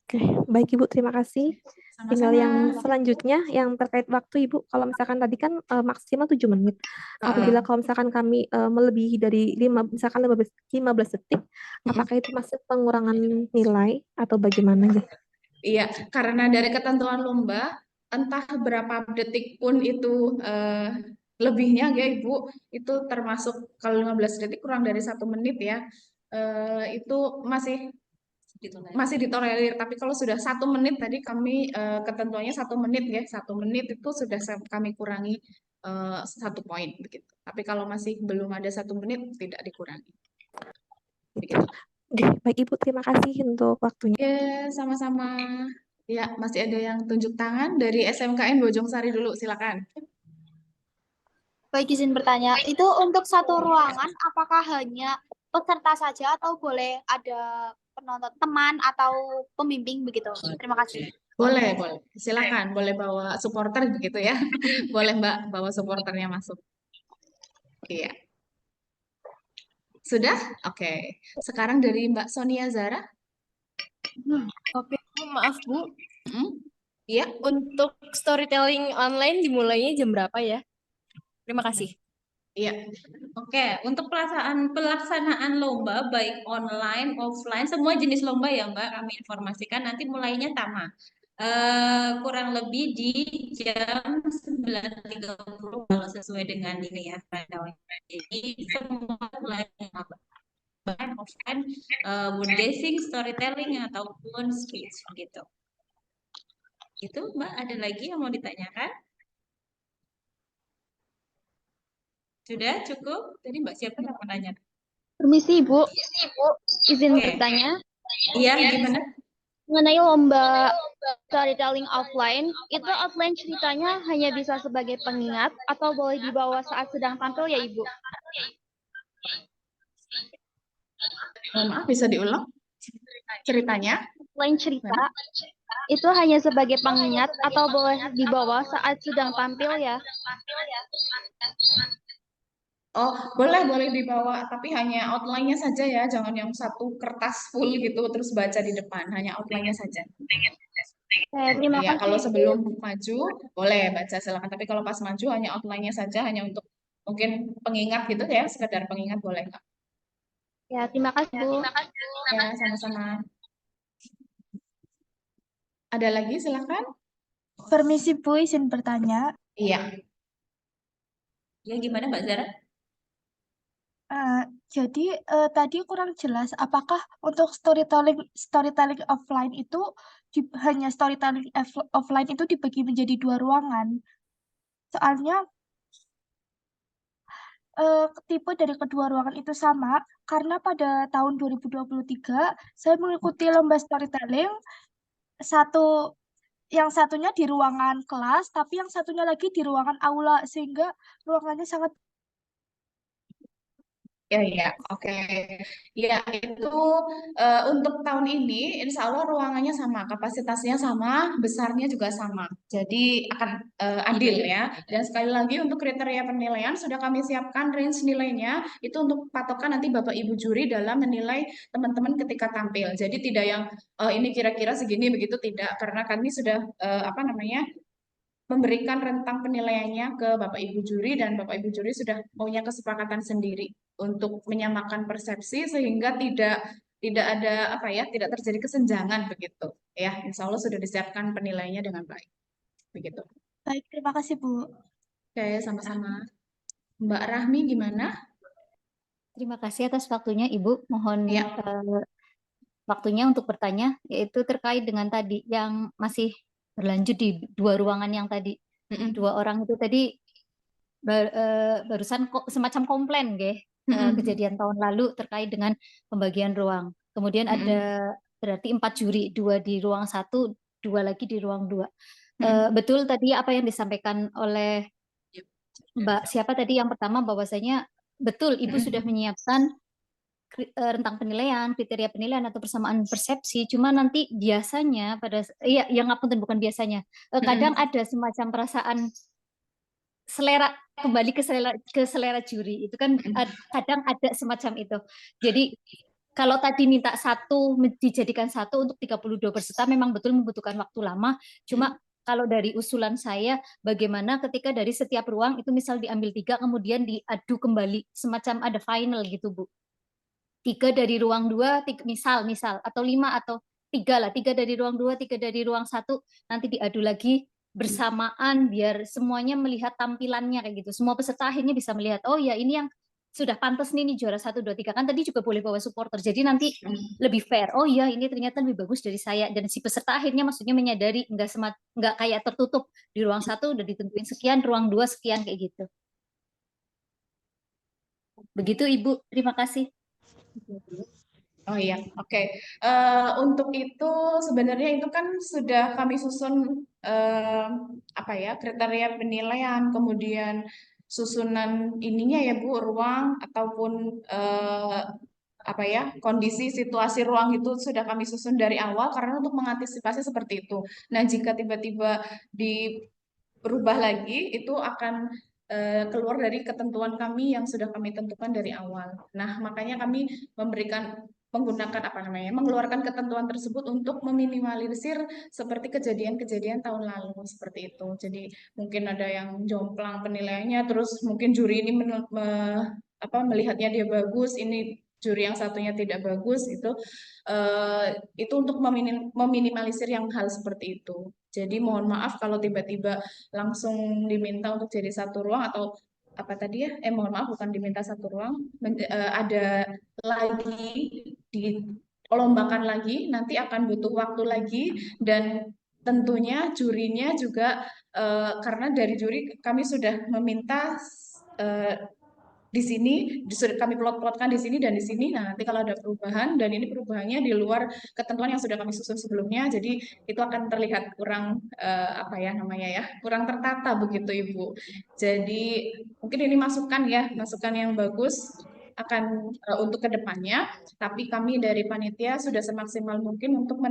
Speaker 10: Oke, baik Ibu, terima kasih. Tinggal yang selanjutnya yang terkait waktu Ibu, kalau misalkan tadi kan maksimal 7 menit. Apabila kalau misalkan kami melebihi dari 15 detik, apakah itu masuk pengurangan nilai atau bagaimana gitu?
Speaker 1: Iya, karena dari ketentuan lomba, entah berapa detik pun itu lebihnya ya Ibu, itu termasuk kalau 15 detik kurang dari 1 menit ya, itu masih ditolerir. Tapi kalau sudah 1 menit tadi kami ketentuannya 1 menit ya, 1 menit itu sudah kami kurangi 1 poin begitu. Tapi kalau masih belum ada 1 menit tidak dikurangi. Begitu.
Speaker 10: Oke, baik Ibu, terima kasih untuk waktunya.
Speaker 1: Oke, sama-sama. Ya, masih ada yang tunjuk tangan dari SMKN Bojong Sari dulu, silakan.
Speaker 2: Baik, izin bertanya, itu untuk satu ruangan apakah hanya peserta saja atau boleh ada penonton teman atau pembimbing begitu? Terima kasih.
Speaker 1: Boleh. Silakan, boleh bawa supporter begitu ya. Boleh Mbak bawa supporternya masuk. Iya. Sudah? Oke. Sekarang dari Mbak Sonia Zara.
Speaker 11: Oke, Bu, maaf Bu.
Speaker 1: Iya.
Speaker 11: Untuk storytelling online dimulainya jam berapa ya? Terima kasih.
Speaker 3: Iya. Oke, untuk pelaksanaan lomba baik online, offline, semua jenis lomba ya Mbak, kami informasikan nanti mulainya sama. Kurang lebih di jam 9.30 kalau sesuai dengan ini ya. Jadi semua mulai online, offline, wood guessing, storytelling ataupun speech gitu. Itu Mbak, ada lagi yang mau ditanyakan? Sudah cukup? Tadi Mbak siapa yang mau nanya?
Speaker 9: Permisi Ibu, izin bertanya.
Speaker 3: Iya, gimana?
Speaker 9: Mengenai lomba storytelling offline, itu offline ceritanya hanya bisa sebagai pengingat atau boleh dibawa saat sedang tampil ya Ibu?
Speaker 1: Maaf, bisa diulang ceritanya?
Speaker 9: Offline cerita itu hanya sebagai pengingat atau boleh dibawa saat sedang tampil ya?
Speaker 1: Oh, boleh dibawa, tapi hanya outline-nya saja ya, jangan yang satu kertas full gitu terus baca di depan, hanya outline-nya saja.
Speaker 9: Terima
Speaker 1: Ya,
Speaker 9: kasih.
Speaker 1: kalau sebelum maju boleh baca silakan, tapi kalau pas maju hanya outline-nya saja, hanya untuk mungkin pengingat gitu ya, sekedar pengingat boleh nggak?
Speaker 9: Ya, terima kasih Bu.
Speaker 1: Ya, sama-sama. Ada lagi silakan.
Speaker 12: Permisi Bu, izin bertanya.
Speaker 1: Iya.
Speaker 3: Ya, gimana Mbak Zara?
Speaker 12: Jadi tadi kurang jelas, apakah untuk storytelling offline itu hanya storytelling offline itu dibagi menjadi 2 ruangan? Soalnya tipe dari kedua ruangan itu sama, karena pada tahun 2023 saya mengikuti lomba storytelling, yang satunya di ruangan kelas, tapi yang satunya lagi di ruangan aula, sehingga ruangannya sangat.
Speaker 1: Ya, oke. Ya, itu untuk tahun ini, insya Allah ruangannya sama, kapasitasnya sama, besarnya juga sama. Jadi akan adil ya. Dan sekali lagi untuk kriteria penilaian sudah kami siapkan range nilainya, itu untuk patokan nanti Bapak Ibu juri dalam menilai teman-teman ketika tampil. Jadi tidak yang ini kira-kira segini begitu, tidak. Karena kami sudah memberikan rentang penilaiannya ke Bapak Ibu juri dan Bapak Ibu juri sudah punya kesepakatan sendiri untuk menyamakan persepsi sehingga tidak ada tidak terjadi kesenjangan begitu ya. Insya Allah sudah disiapkan penilaiannya dengan baik begitu.
Speaker 12: Baik, terima kasih Bu.
Speaker 1: Oke, sama-sama. Mbak Rahmi gimana?
Speaker 13: Terima kasih atas waktunya Ibu. Mohon waktunya untuk bertanya, yaitu terkait dengan tadi yang masih berlanjut di 2 ruangan yang tadi. 2 orang itu tadi barusan semacam komplain kejadian tahun lalu terkait dengan pembagian ruang. Kemudian ada berarti 4 juri, 2 di ruang 1, 2 lagi di ruang 2. Betul tadi apa yang disampaikan oleh Mbak siapa tadi yang pertama, bahwasanya betul Ibu sudah menyiapkan rentang penilaian, kriteria penilaian atau persamaan persepsi. Cuma nanti biasanya yang ngapunten bukan biasanya, kadang ada semacam perasaan selera kembali ke selera juri. Itu kan kadang ada semacam itu. Jadi kalau tadi minta 1 dijadikan 1 untuk 32 peserta memang betul membutuhkan waktu lama. Cuma kalau dari usulan saya, bagaimana ketika dari setiap ruang itu misal diambil 3 kemudian diadu kembali, semacam ada final gitu Bu. 3 dari ruang 2, misal atau 5 atau 3 lah, 3 dari ruang 2, 3 dari ruang 1, nanti diadu lagi bersamaan biar semuanya melihat tampilannya kayak gitu. Semua peserta akhirnya bisa melihat, oh ya ini yang sudah pantas nih juara 1, 2, 3. Kan tadi juga boleh bawa supporter. Jadi nanti lebih fair. Oh ya ini ternyata lebih bagus dari saya. Dan si peserta akhirnya maksudnya menyadari nggak kayak tertutup. Di ruang 1 udah ditentuin sekian, ruang 2 sekian kayak gitu. Begitu Ibu, terima kasih.
Speaker 1: Oh iya, oke. Untuk itu sebenarnya itu kan sudah kami susun kriteria penilaian, kemudian susunan ininya ya Bu, ruang ataupun kondisi situasi ruang itu sudah kami susun dari awal karena untuk mengantisipasi seperti itu. Nah, jika tiba-tiba berubah lagi itu akan keluar dari ketentuan kami yang sudah kami tentukan dari awal. Nah, makanya kami mengeluarkan ketentuan tersebut untuk meminimalisir seperti kejadian-kejadian tahun lalu seperti itu. Jadi mungkin ada yang jomplang penilaiannya, terus mungkin juri ini melihatnya dia bagus, ini juri yang satunya tidak bagus, itu untuk meminimalisir yang hal seperti itu. Jadi mohon maaf kalau tiba-tiba langsung diminta untuk jadi 1 ruang atau mohon maaf bukan diminta 1 ruang, ada lagi dilombakan lagi, nanti akan butuh waktu lagi dan tentunya jurinya juga karena dari juri kami sudah meminta di sini sudah kami plot-plotkan di sini dan di sini. Nah, nanti kalau ada perubahan dan ini perubahannya di luar ketentuan yang sudah kami susun sebelumnya, jadi itu akan terlihat kurang kurang tertata begitu Ibu. Jadi mungkin ini masukan yang bagus akan untuk kedepannya. Tapi kami dari panitia sudah semaksimal mungkin untuk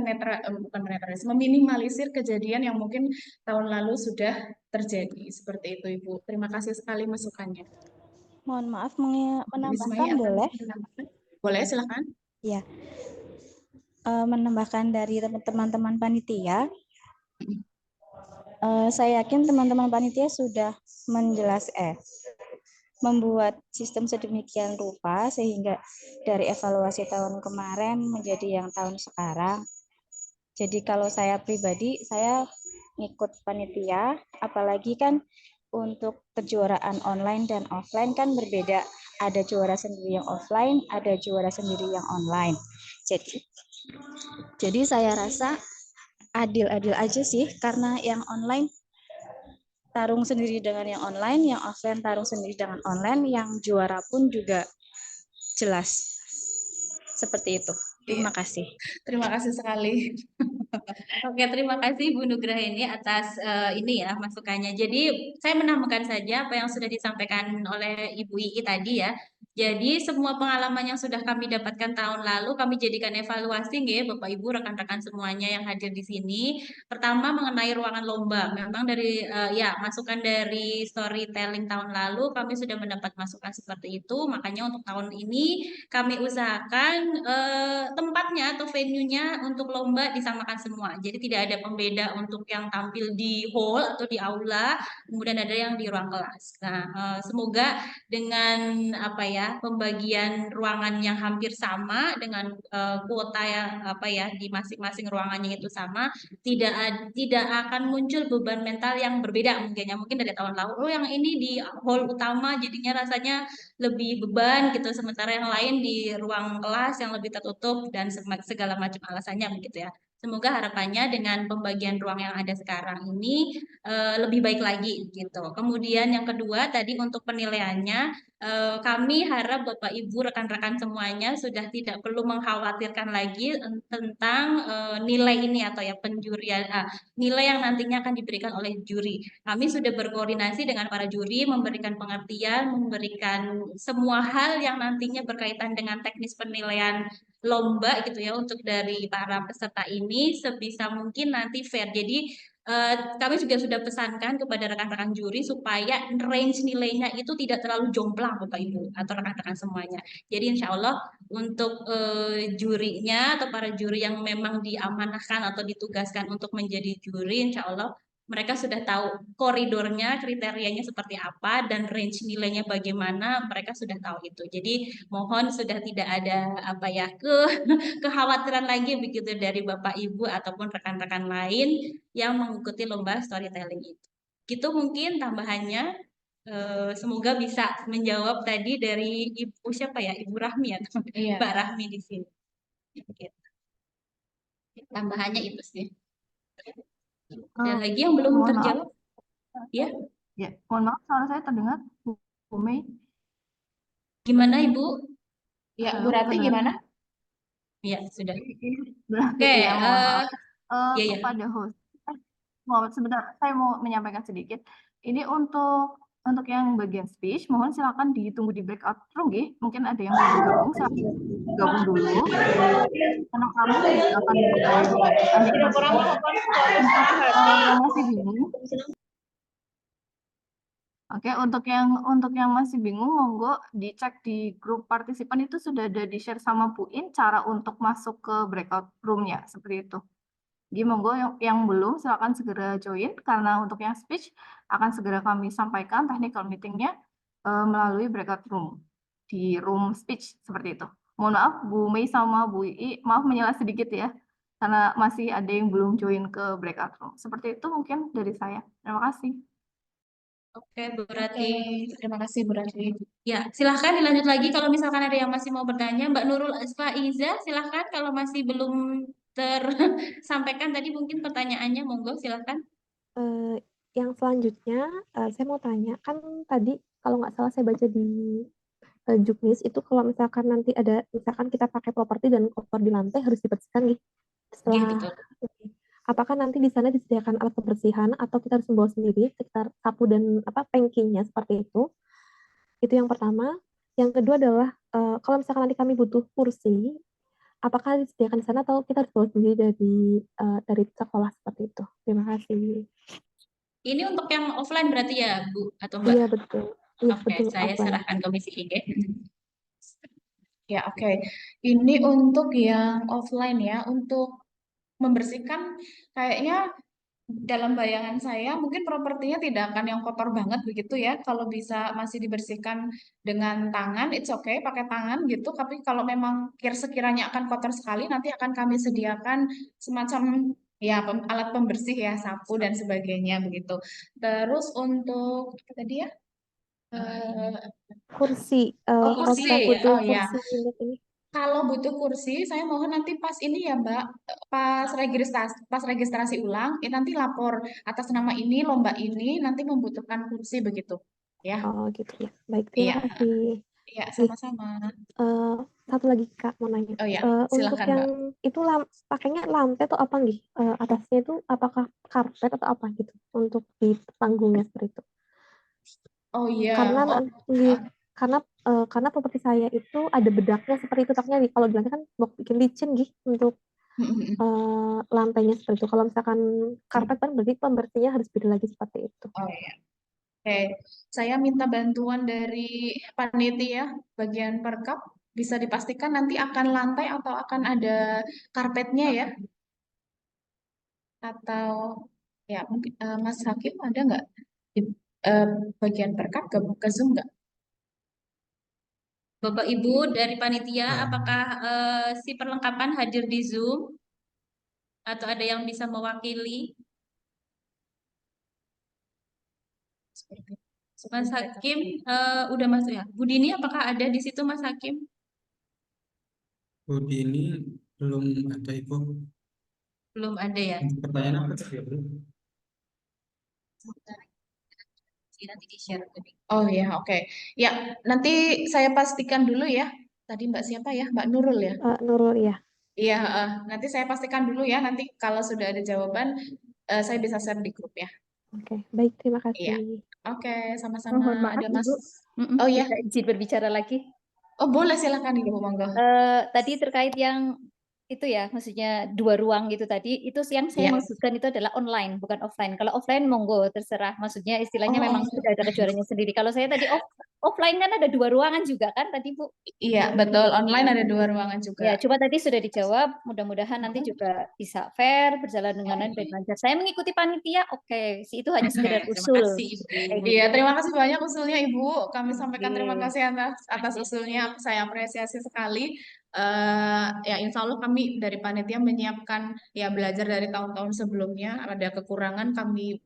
Speaker 1: meminimalisir kejadian yang mungkin tahun lalu sudah terjadi seperti itu Ibu. Terima kasih sekali masukannya.
Speaker 14: Mohon maaf menambahkan boleh?
Speaker 1: Boleh, silakan.
Speaker 14: Ya. Menambahkan dari teman-teman panitia. Saya yakin teman-teman panitia sudah membuat sistem sedemikian rupa sehingga dari evaluasi tahun kemarin menjadi yang tahun sekarang. Jadi kalau saya pribadi, saya ngikut panitia, apalagi kan untuk kejuaraan online dan offline kan berbeda. Ada juara sendiri yang offline, ada juara sendiri yang online. Jadi saya rasa adil-adil aja sih, karena yang online tarung sendiri dengan yang online, yang offline tarung sendiri dengan online, yang juara pun juga jelas. Seperti itu. Terima kasih.
Speaker 1: Terima kasih sekali.
Speaker 3: Oke, terima kasih Bu Nugraheni atas ini ya masukannya. Jadi saya menambahkan saja apa yang sudah disampaikan oleh Ibu Ii tadi ya. Jadi semua pengalaman yang sudah kami dapatkan tahun lalu kami jadikan evaluasi nggih Bapak Ibu rekan-rekan semuanya yang hadir di sini. Pertama mengenai ruangan lomba. Memang dari ya masukan dari storytelling tahun lalu kami sudah mendapat masukan seperti itu. Makanya untuk tahun ini kami usahakan tempatnya atau venue-nya untuk lomba disamakan semua. Jadi tidak ada pembeda untuk yang tampil di hall atau di aula, kemudian ada yang di ruang kelas. Nah, semoga dengan apa ya pembagian ruangan yang hampir sama dengan kuota yang apa ya di masing-masing ruangannya itu sama, tidak akan muncul beban mental yang berbeda mungkin dari tahun lalu. Oh, yang ini di hall utama jadinya rasanya lebih beban gitu, sementara yang lain di ruang kelas yang lebih tertutup dan segala macam alasannya begitu ya. Semoga harapannya dengan pembagian ruang yang ada sekarang ini lebih baik lagi gitu. Kemudian yang kedua tadi untuk penilaiannya kami harap Bapak Ibu rekan-rekan semuanya sudah tidak perlu mengkhawatirkan lagi tentang nilai ini atau ya penjurian nilai yang nantinya akan diberikan oleh juri. Kami sudah berkoordinasi dengan para juri, memberikan pengertian, memberikan semua hal yang nantinya berkaitan dengan teknis penilaian lomba gitu ya untuk dari para peserta ini sebisa mungkin nanti fair. Jadi kami juga sudah pesankan kepada rekan-rekan juri supaya range nilainya itu tidak terlalu jomplang Bapak Ibu atau rekan-rekan semuanya. Jadi insya Allah untuk jurinya atau para juri yang memang diamanahkan atau ditugaskan untuk menjadi juri, insya Allah mereka sudah tahu koridornya, kriterianya seperti apa, dan range nilainya bagaimana, mereka sudah tahu itu. Jadi mohon sudah tidak ada apa ya kekhawatiran lagi begitu dari Bapak Ibu ataupun rekan-rekan lain yang mengikuti lomba storytelling itu. Gitu mungkin tambahannya. Semoga bisa menjawab tadi dari Ibu siapa ya? Ibu Rahmi atau
Speaker 1: Iya.
Speaker 3: Mbak Rahmi di sini. Gitu. Tambahannya itu sih. Ada lagi yang belum
Speaker 12: mohon
Speaker 3: terjawab? Ya,
Speaker 12: Ya, mohon maaf suara saya terdengar, Bu Mei.
Speaker 3: gimana Ibu?
Speaker 1: Ya,
Speaker 12: Halo,
Speaker 1: Bu Rati
Speaker 12: terdengar?
Speaker 1: gimana?
Speaker 3: Ya, sudah.
Speaker 12: Berarti
Speaker 3: Oke,
Speaker 12: ya, mohon maaf.
Speaker 3: ya, ya.
Speaker 12: Kepada host, sebentar, saya mau menyampaikan sedikit. Ini untuk yang bagian speech, mohon silakan ditunggu di breakout room, ya. Mungkin ada yang mau bergabung, silakan gabung dulu. Karena kami tidak akan yang masih bingung. Oke, untuk yang masih bingung, monggo dicek di grup partisipan itu sudah ada di-share sama Bu In cara untuk masuk ke breakout room-nya, seperti itu. Jadi monggo yang belum silakan segera join karena untuk yang speech akan segera kami sampaikan technical meeting-nya melalui breakout room di room speech seperti itu. Mohon maaf Bu Mei sama Bu I, maaf menyela sedikit ya karena masih ada yang belum join ke breakout room. Seperti itu mungkin dari saya. Terima kasih.
Speaker 3: Oke, Bu Rati.
Speaker 1: Terima kasih Bu Rati.
Speaker 3: Ya, silahkan dilanjut lagi kalau misalkan ada yang masih mau bertanya. Mbak Nurul Faiza, silahkan kalau masih belum tersampaikan tadi mungkin pertanyaannya, monggo silahkan.
Speaker 10: Yang selanjutnya saya mau tanya, kan tadi kalau nggak salah saya baca di Juknis itu kalau misalkan nanti ada, misalkan kita pakai properti dan kotor di lantai harus dibersihkan nih. Setelah, apakah nanti di sana disediakan alat kebersihan atau kita harus membawa sendiri sekitar sapu dan packingnya seperti itu? Itu yang pertama. Yang kedua adalah kalau misalkan nanti kami butuh kursi, apakah disediakan di sana atau kita harus bawa sendiri dari sekolah seperti itu? Terima kasih.
Speaker 3: Ini untuk yang offline berarti ya, Bu atau Mbak?
Speaker 10: Iya betul. Iya,
Speaker 3: Oke,
Speaker 10: betul,
Speaker 3: saya
Speaker 10: offline.
Speaker 3: serahkan komisi IG.
Speaker 1: Ya, oke. Ini untuk yang offline ya, untuk membersihkan kayaknya dalam bayangan saya mungkin propertinya tidak akan yang kotor banget begitu ya. Kalau bisa masih dibersihkan dengan tangan, it's okay pakai tangan gitu. Tapi kalau memang sekiranya akan kotor sekali, nanti akan kami sediakan semacam Ya, alat pembersih ya, sapu dan sebagainya begitu. Terus untuk apa tadi ya?
Speaker 10: Kursi,
Speaker 1: Oh,
Speaker 10: kalau
Speaker 1: kursi.
Speaker 10: kita butuh
Speaker 1: Oh ya.
Speaker 10: kursi untuk ini.
Speaker 1: Kalau butuh kursi, saya mohon nanti pas ini ya Mbak, pas registrasi ulang, nanti lapor atas nama ini, lomba ini, nanti membutuhkan kursi begitu. Ya,
Speaker 10: Oh gitu ya. Baik, terima
Speaker 1: iya,
Speaker 10: kasih.
Speaker 1: iya
Speaker 10: Nih,
Speaker 1: sama-sama.
Speaker 10: satu lagi Kak mau nanya.
Speaker 1: Oh ya,
Speaker 10: Untuk
Speaker 1: silakan
Speaker 10: yang
Speaker 1: Mbak.
Speaker 10: itu pakainya lantai atau apa nih? Atasnya itu apakah karpet atau apa gitu untuk di panggungnya seperti itu?
Speaker 1: Oh iya,
Speaker 10: Karena
Speaker 1: oh,
Speaker 10: karena properti saya itu ada bedaknya seperti itu, takutnya kalau di lantai kan mau bikin licin gitu untuk lantainya seperti itu. Kalau misalkan karpet kan berarti pembersihnya harus beda lagi seperti itu.
Speaker 1: oh iya. Oke, saya minta bantuan dari panitia bagian perkap. Bisa dipastikan nanti akan lantai atau akan ada karpetnya ya? Atau ya mungkin Mas Hakim ada nggak di eh, bagian perkap ke Zoom nggak?
Speaker 3: Bapak Ibu dari panitia, apakah si perlengkapan hadir di Zoom atau ada yang bisa mewakili? Mas Hakim udah masuk ya? Bu Dini apakah ada di situ Mas Hakim?
Speaker 5: Bu Dini belum ada Ibu.
Speaker 3: Belum ada ya?
Speaker 5: Pertanyaan apa tadi ya, Bu?
Speaker 3: Nanti di-share.
Speaker 1: Oh ya, oke. Ya, nanti saya pastikan dulu ya. Tadi Mbak siapa ya? Mbak Nurul ya?
Speaker 10: Nurul ya.
Speaker 1: Iya, nanti saya pastikan dulu ya. Nanti kalau sudah ada jawaban, saya bisa share di grup ya.
Speaker 10: Oke, baik, terima
Speaker 1: Iya.
Speaker 10: kasih.
Speaker 1: Oke, sama-sama.
Speaker 13: Mohon maaf
Speaker 1: Ada Mas.
Speaker 13: Ibu,
Speaker 1: Oh ya.
Speaker 13: bisa izin berbicara lagi.
Speaker 1: Oh boleh, silakan Ibu, monggo.
Speaker 13: Tadi terkait yang itu ya, maksudnya 2 ruang gitu tadi, itu yang saya
Speaker 1: Iya.
Speaker 13: maksudkan itu adalah online, bukan offline. Kalau offline monggo terserah, maksudnya istilahnya
Speaker 1: Oh,
Speaker 13: memang sudah ada kejuarannya sendiri. Kalau saya tadi offline kan ada 2 ruangan juga kan tadi Bu?
Speaker 1: Iya, betul. Online ada 2 ruangan juga.
Speaker 13: Ya, coba tadi sudah dijawab. Mudah-mudahan nanti juga bisa fair, berjalan dengan lancar. Saya mengikuti panitia, oke. Itu hanya sekedar
Speaker 3: Terima
Speaker 13: usul.
Speaker 3: kasih Ibu.
Speaker 1: Iya, terima kasih banyak usulnya Ibu. Kami sampaikan terima
Speaker 13: Oke.
Speaker 1: kasih atas usulnya. Saya apresiasi sekali. Ya, insya Allah kami dari panitia menyiapkan ya belajar dari tahun-tahun sebelumnya. Ada kekurangan kami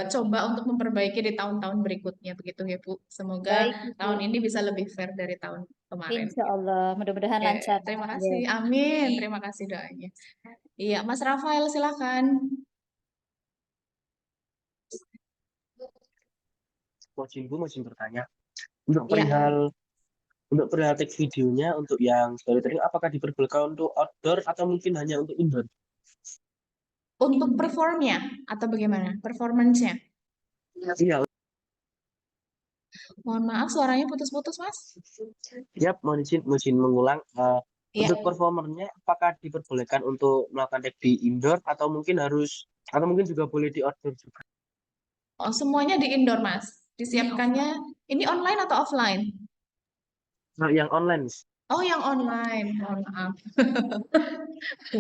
Speaker 1: coba untuk memperbaiki di tahun-tahun berikutnya begitu ya Bu. Semoga
Speaker 13: Baik, Ibu.
Speaker 1: tahun ini bisa lebih fair dari tahun kemarin.
Speaker 13: Insya Allah, mudah-mudahan
Speaker 1: Oke,
Speaker 13: lancar.
Speaker 1: terima kasih. Amin. Terima kasih doanya. Iya, Mas Rafael silakan.
Speaker 15: Ibu masih bertanya untuk
Speaker 1: Iya.
Speaker 15: perihal tag videonya untuk yang storytelling apakah diperbolehkan untuk outdoor atau mungkin hanya untuk indoor?
Speaker 1: Untuk performnya atau bagaimana? Performance-nya?
Speaker 15: Iya.
Speaker 1: Mohon maaf suaranya putus-putus, Mas.
Speaker 15: Yap, mohon izin mengulang.
Speaker 1: Iya.
Speaker 15: Untuk performernya apakah diperbolehkan untuk melakukan tag di indoor atau mungkin juga boleh di outdoor juga?
Speaker 1: Oh, semuanya di indoor, Mas. Disiapkannya ini online atau offline?
Speaker 15: Nah, yang online.
Speaker 1: Oh, yang online. Mohon maaf.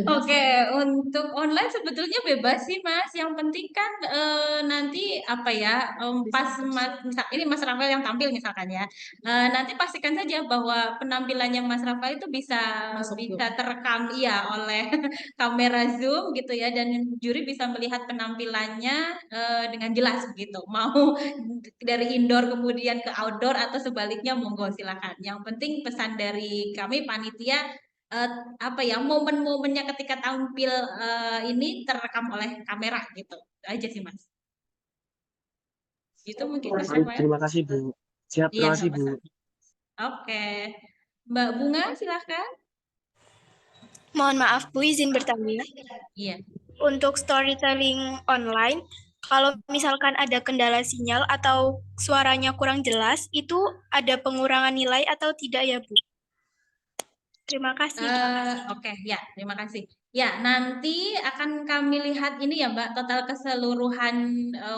Speaker 3: Oke, untuk online sebetulnya bebas sih Mas. Yang penting kan nanti apa ya, pas ini Mas Rafael yang tampil misalkan ya. Nanti pastikan saja bahwa penampilannya Mas Rafael itu bisa terekam ya oleh kamera Zoom gitu ya, dan juri bisa melihat penampilannya dengan jelas gitu. Mau dari indoor kemudian ke outdoor atau sebaliknya monggo silakan. Yang penting pesan dari kami panitia apa ya, momen-momennya ketika tampil ini terekam oleh kamera gitu. Itu aja sih Mas. Itu mungkin Mas Rafael.
Speaker 15: Terima kasih Bu. Siap,
Speaker 3: Iya,
Speaker 15: terima kasih Bu.
Speaker 3: Oke. Mbak Bunga silahkan.
Speaker 16: Mohon maaf Bu, izin bertanya.
Speaker 3: Iya.
Speaker 16: Untuk storytelling online, kalau misalkan ada kendala sinyal atau suaranya kurang jelas, itu ada pengurangan nilai atau tidak ya Bu? Terima kasih.
Speaker 3: Oke, ya, terima kasih. Ya, nanti akan kami lihat ini ya Mbak, total keseluruhan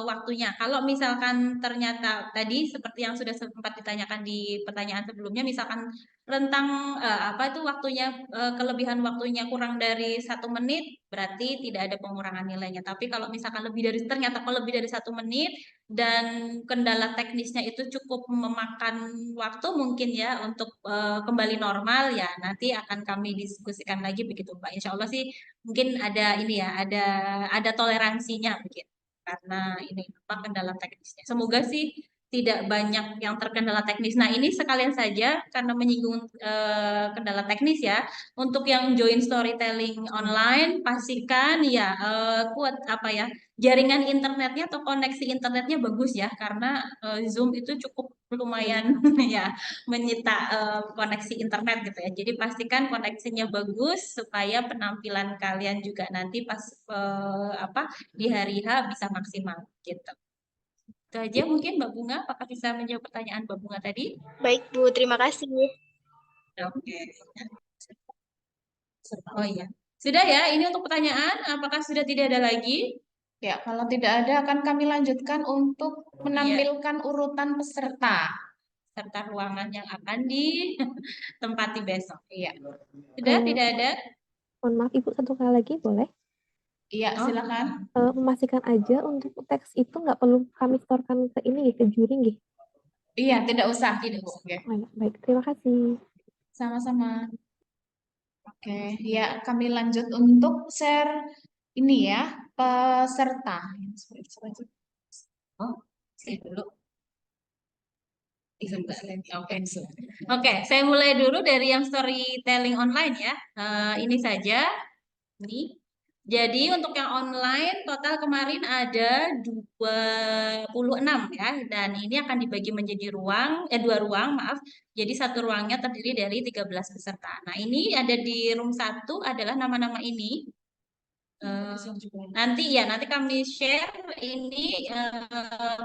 Speaker 3: waktunya. Kalau misalkan ternyata tadi seperti yang sudah sempat ditanyakan di pertanyaan sebelumnya, misalkan rentang apa itu waktunya, kelebihan waktunya kurang dari 1 menit, berarti tidak ada pengurangan nilainya. Tapi kalau misalkan ternyata lebih dari 1 menit, dan kendala teknisnya itu cukup memakan waktu mungkin ya untuk kembali normal ya nanti akan kami diskusikan lagi begitu Mbak. Insya Allah sih mungkin ada ini ya ada toleransinya begitu karena ini apa kendala teknisnya. Semoga sih tidak banyak yang terkendala teknis. Nah ini sekalian saja karena menyinggung kendala teknis ya. Untuk yang join storytelling online pastikan ya kuat apa ya jaringan internetnya atau koneksi internetnya bagus ya karena Zoom itu cukup lumayan ya menyita koneksi internet gitu ya. Jadi pastikan koneksinya bagus supaya penampilan kalian juga nanti pas apa di hari H bisa maksimal gitu. Itu aja mungkin Mbak Bunga, apakah bisa menjawab pertanyaan Mbak Bunga tadi?
Speaker 16: Baik, Bu. Terima kasih.
Speaker 3: Oke. Oh iya. Sudah ya, ini untuk pertanyaan. Apakah sudah tidak ada lagi?
Speaker 1: Ya, kalau tidak ada akan kami lanjutkan untuk menampilkan urutan peserta
Speaker 3: serta ruangan yang akan ditempati besok. Iya.
Speaker 10: Sudah
Speaker 3: tidak ada?
Speaker 10: Mohon maaf Ibu, satu kali lagi boleh?
Speaker 1: Iya, silakan.
Speaker 10: Memastikan aja untuk teks itu nggak perlu kami setorkan ke ini ke juri nggih.
Speaker 1: Iya, tidak usah, tidak usah.
Speaker 10: Oh, ya, baik, terima kasih.
Speaker 1: Sama-sama. Oke, ya kami lanjut untuk share ini ya peserta.
Speaker 3: Oh, saya dulu. Oke, saya mulai dulu dari yang storytelling online ya. Ini saja. Ini. Jadi untuk yang online total kemarin ada 26 ya dan ini akan dibagi menjadi dua ruang, maaf. Jadi satu ruangnya terdiri dari 13 peserta. Nah, ini ada di room 1 adalah nama-nama ini. Nanti kami share ini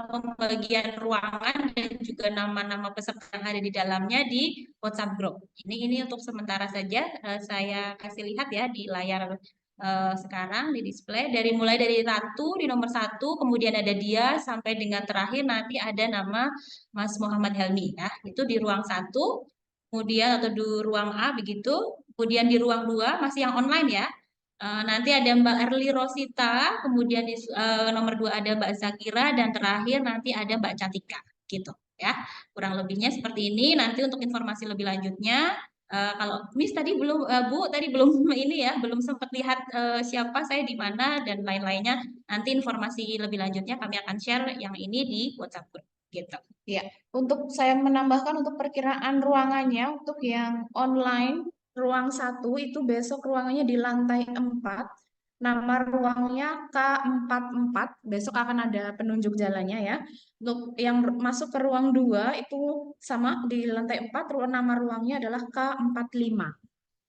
Speaker 3: pembagian ruangan dan juga nama-nama peserta yang ada di dalamnya di WhatsApp group. Ini untuk sementara saja saya kasih lihat ya di layar sekarang di display mulai dari Ratu di nomor 1, kemudian ada dia sampai dengan terakhir nanti ada nama Mas Muhammad Helmi ya. Itu di ruang 1, kemudian atau di ruang A begitu. Kemudian di ruang 2 masih yang online ya. Nanti ada Mbak Erli Rosita, kemudian di nomor 2 ada Mbak Zakira, dan terakhir nanti ada Mbak Catika, gitu ya. Kurang lebihnya seperti ini. Nanti untuk informasi lebih lanjutnya, kalau Miss tadi belum, Bu tadi belum ini ya, belum sempat lihat siapa saya di mana dan lain-lainnya. Nanti informasi lebih lanjutnya kami akan share yang ini di WhatsApp group, gitu.
Speaker 1: Ya, untuk saya menambahkan untuk perkiraan ruangannya untuk yang online. Ruang 1 itu besok ruangannya di lantai 4. Nama ruangnya K44. Besok akan ada penunjuk jalannya ya. Untuk yang masuk ke ruang 2 itu sama di lantai 4. Nama ruangnya adalah K45.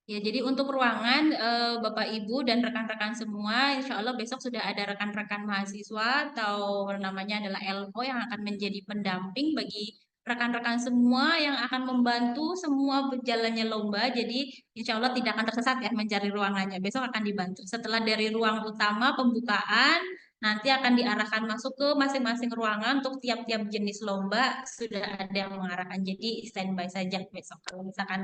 Speaker 3: Ya, jadi untuk ruangan Bapak Ibu dan rekan-rekan semua, insya Allah besok sudah ada rekan-rekan mahasiswa atau namanya adalah LO yang akan menjadi pendamping bagi rekan-rekan semua yang akan membantu semua berjalannya lomba. Jadi insya Allah tidak akan tersesat ya mencari ruangannya. Besok akan dibantu. Setelah dari ruang utama pembukaan, nanti akan diarahkan masuk ke masing-masing ruangan untuk tiap-tiap jenis lomba sudah ada yang mengarahkan. Jadi standby saja besok. Kalau misalkan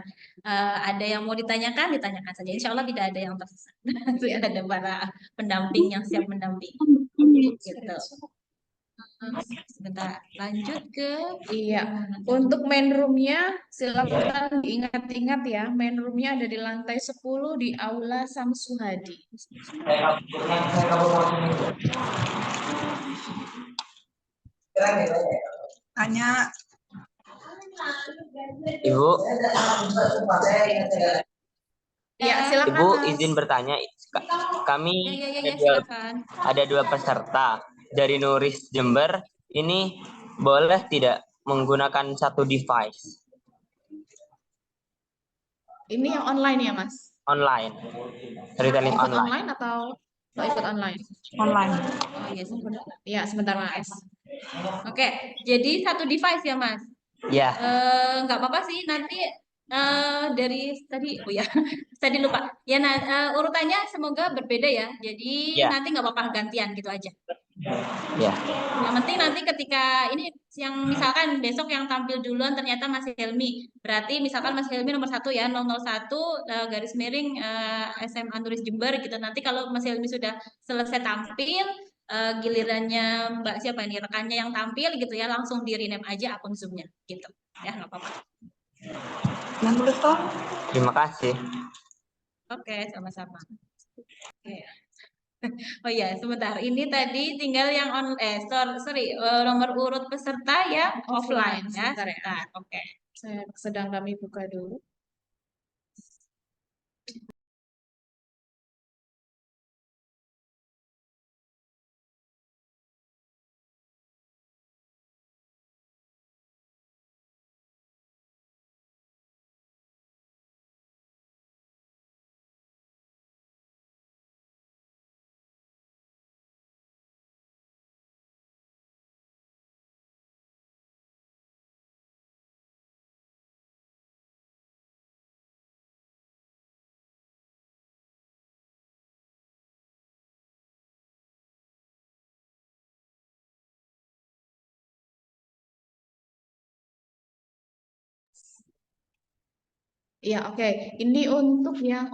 Speaker 3: ada yang mau ditanyakan saja. Insya Allah tidak ada yang tersesat. Sudah ada para pendamping yang siap mendampingi. Gitu. Sebentar, lanjut ke
Speaker 1: iya. Untuk main roomnya silakan diingat-ingat ya. Main roomnya ada di lantai 10 di Aula Samsuhadi.
Speaker 4: Tanya.
Speaker 6: Ibu.
Speaker 1: Ya, silakan.
Speaker 6: Ibu
Speaker 1: Mas.
Speaker 6: izin bertanya. Kami
Speaker 3: Ya,
Speaker 6: ada 2 peserta dari Nuris Jember. Ini boleh tidak menggunakan satu device?
Speaker 1: Ini yang online ya, Mas?
Speaker 6: Online. Storytelling
Speaker 1: Ikut
Speaker 6: online.
Speaker 1: online atau ikut online?
Speaker 4: Online.
Speaker 3: Oh iya, sebentar.
Speaker 1: Ya, sebentar Mas.
Speaker 3: Oke, jadi satu device ya Mas?
Speaker 6: Ya.
Speaker 3: Nggak apa-apa sih, nanti dari tadi, oh ya, tadi lupa. Ya, urutannya semoga berbeda ya. Jadi
Speaker 6: Ya.
Speaker 3: nanti nggak apa-apa gantian gitu aja.
Speaker 6: Ya.
Speaker 3: Yang penting nanti ketika ini yang misalkan besok yang tampil duluan ternyata Mas Helmi. Berarti misalkan Mas Helmi nomor 1 ya, 001 garis miring SMA Nuris Jember gitu. Nanti kalau Mas Helmi sudah selesai tampil, gilirannya Mbak siapa ini rekannya yang tampil gitu ya, langsung di rename aja akun Zoom-nya gitu. Ya, nggak apa-apa.
Speaker 6: Terima kasih.
Speaker 3: Oke, sama-sama. Oke. Oh ya, sebentar. Ini tadi tinggal yang nomor urut peserta yang offline ya.
Speaker 1: Sebentar ya.
Speaker 3: Sebentar. Oke.
Speaker 1: Sedang kami buka dulu. Iya, oke. Ini untuk yang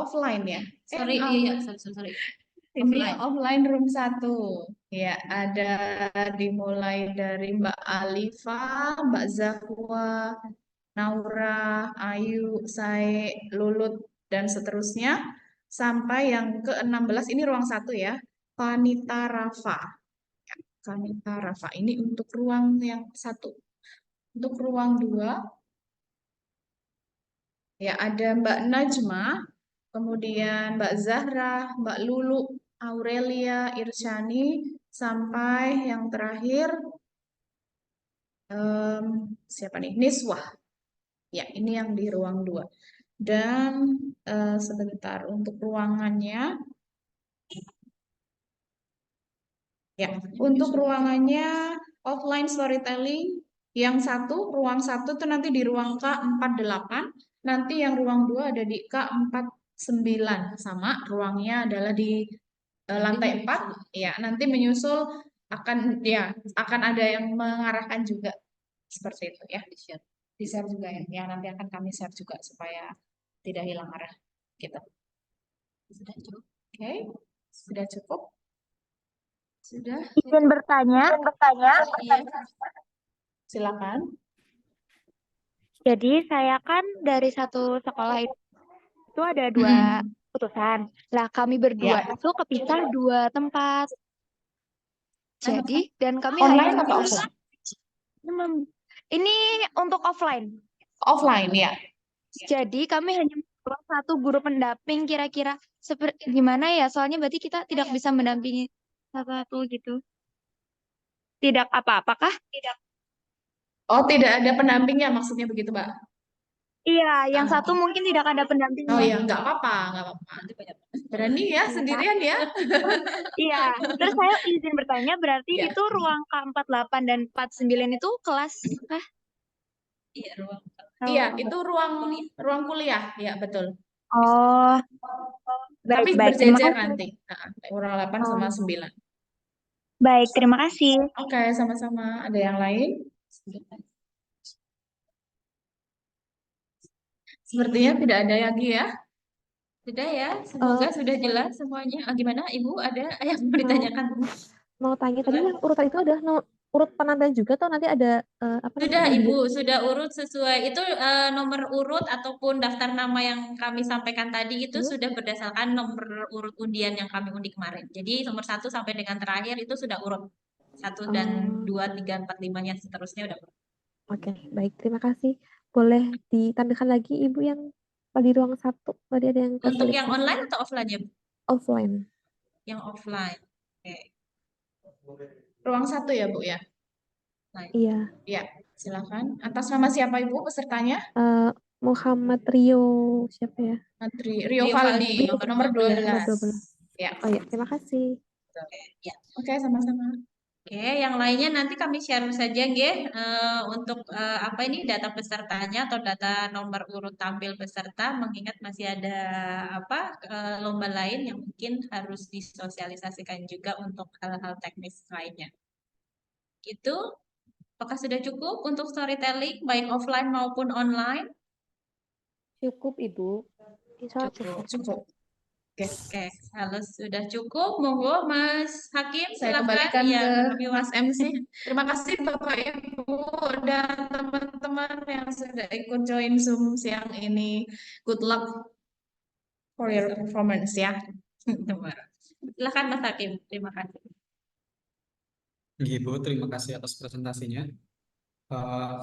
Speaker 1: offline ya.
Speaker 3: Sorry, iya, sorry.
Speaker 1: Ini offline room 1. Ya, ada dimulai dari Mbak Alifa, Mbak Zahwa, Naura, Ayu, Sae, Lulut, dan seterusnya. Sampai yang ke-16, ini ruang 1 ya. Vanita Rafa. Ya, Vanita Rafa. Ini untuk ruang yang 1. Untuk ruang 2, ya ada Mbak Najma, kemudian Mbak Zahra, Mbak Lulu, Aurelia, Irsyani, sampai yang terakhir siapa nih? Niswah. Ya, ini yang di ruang 2. Dan sebentar untuk ruangannya. Ya, untuk ruangannya offline storytelling yang ruang 1 tuh nanti di ruang K48, nanti yang ruang 2 ada di K49 sama ruangnya adalah di lantai 4. Ya, nanti menyusul akan ada yang mengarahkan juga seperti itu ya, di share juga ya. Ya, nanti akan kami share juga supaya tidak hilang arah gitu. Sudah cukup. Oke, sudah cukup. Sudah.
Speaker 9: Izin bertanya.
Speaker 1: Iya. Silakan.
Speaker 9: Jadi saya kan dari satu sekolah itu ada 2 utusan. Lah kami berdua itu kepisah 2 tempat. Jadi dan kami
Speaker 1: Online
Speaker 9: hanya
Speaker 1: atau offline?
Speaker 9: Ini untuk offline.
Speaker 1: Offline ya.
Speaker 9: Jadi kami hanya membawa 1 guru pendamping, kira-kira seperti gimana ya? Soalnya berarti kita tidak bisa mendampingi satu-satu gitu. Tidak apa-apakah? Tidak.
Speaker 1: Oh, tidak ada pendampingnya maksudnya begitu, Mbak?
Speaker 9: Iya, yang satu mungkin tidak ada pendampingnya.
Speaker 1: Oh ya, nggak apa-apa. Berani ya, sendirian ya.
Speaker 9: Iya, terus saya izin bertanya, berarti
Speaker 1: Ya.
Speaker 9: itu ruang K48 dan 49 itu kelas kah?
Speaker 3: Iya, ruang.
Speaker 1: Iya, itu ruang kuliah, ya betul.
Speaker 9: Oh,
Speaker 1: Tapi
Speaker 9: baik, terima
Speaker 1: berjejer
Speaker 9: kasih.
Speaker 1: nanti. Ruang 8 sama 9.
Speaker 9: Baik, terima kasih.
Speaker 1: Oke, sama-sama. Ada yang lain? Sepertinya tidak ada lagi ya.
Speaker 3: Sudah ya, semoga sudah jelas semuanya. Gimana, Ibu? Ada yang mau ditanyakan?
Speaker 10: Mau tanya tadi yang urutan itu adalah urut penampilan juga atau nanti ada
Speaker 3: Sudah, Ibu, sudah urut sesuai itu nomor urut ataupun daftar nama yang kami sampaikan tadi itu sudah berdasarkan nomor urut undian yang kami undi kemarin. Jadi nomor 1 sampai dengan terakhir itu sudah urut 1 dan 2, 3, 4, 5-nya seterusnya udah urut.
Speaker 10: Oke, baik. Terima kasih. Boleh ditampilkan lagi Ibu yang di ruang 1. Tadi ada yang
Speaker 3: Untuk
Speaker 10: kesulitan.
Speaker 3: yang online atau offline ya, Bu?
Speaker 10: Offline.
Speaker 3: Yang offline. Oke.
Speaker 1: Ruang 1 ya, Bu ya?
Speaker 10: Iya.
Speaker 1: Ya, silakan. Atas nama siapa Ibu pesertanya?
Speaker 10: Muhammad Rio siapa ya?
Speaker 1: Rio Valdi, nomor 12. Ya.
Speaker 10: Oh ya, terima kasih.
Speaker 3: Ya.
Speaker 1: Oke, sama-sama.
Speaker 3: Oke, yang lainnya nanti kami share saja nggih untuk data pesertanya atau data nomor urut tampil peserta, mengingat masih ada lomba lain yang mungkin harus disosialisasikan juga untuk hal-hal teknis lainnya. Itu apakah sudah cukup untuk storytelling baik offline maupun online?
Speaker 10: Cukup Ibu.
Speaker 1: Cukup.
Speaker 3: Oke, kalau sudah cukup, monggo Mas Hakim,
Speaker 1: Saya
Speaker 3: silakan
Speaker 1: kembalikan
Speaker 3: yang
Speaker 1: ke
Speaker 3: lebih
Speaker 1: Mas MC. Terima kasih Bapak Ibu dan teman-teman yang sudah ikut join Zoom siang ini. Good luck for your performance ya.
Speaker 3: Silakan Mas Hakim, terima kasih.
Speaker 5: Ibu, terima kasih atas presentasinya.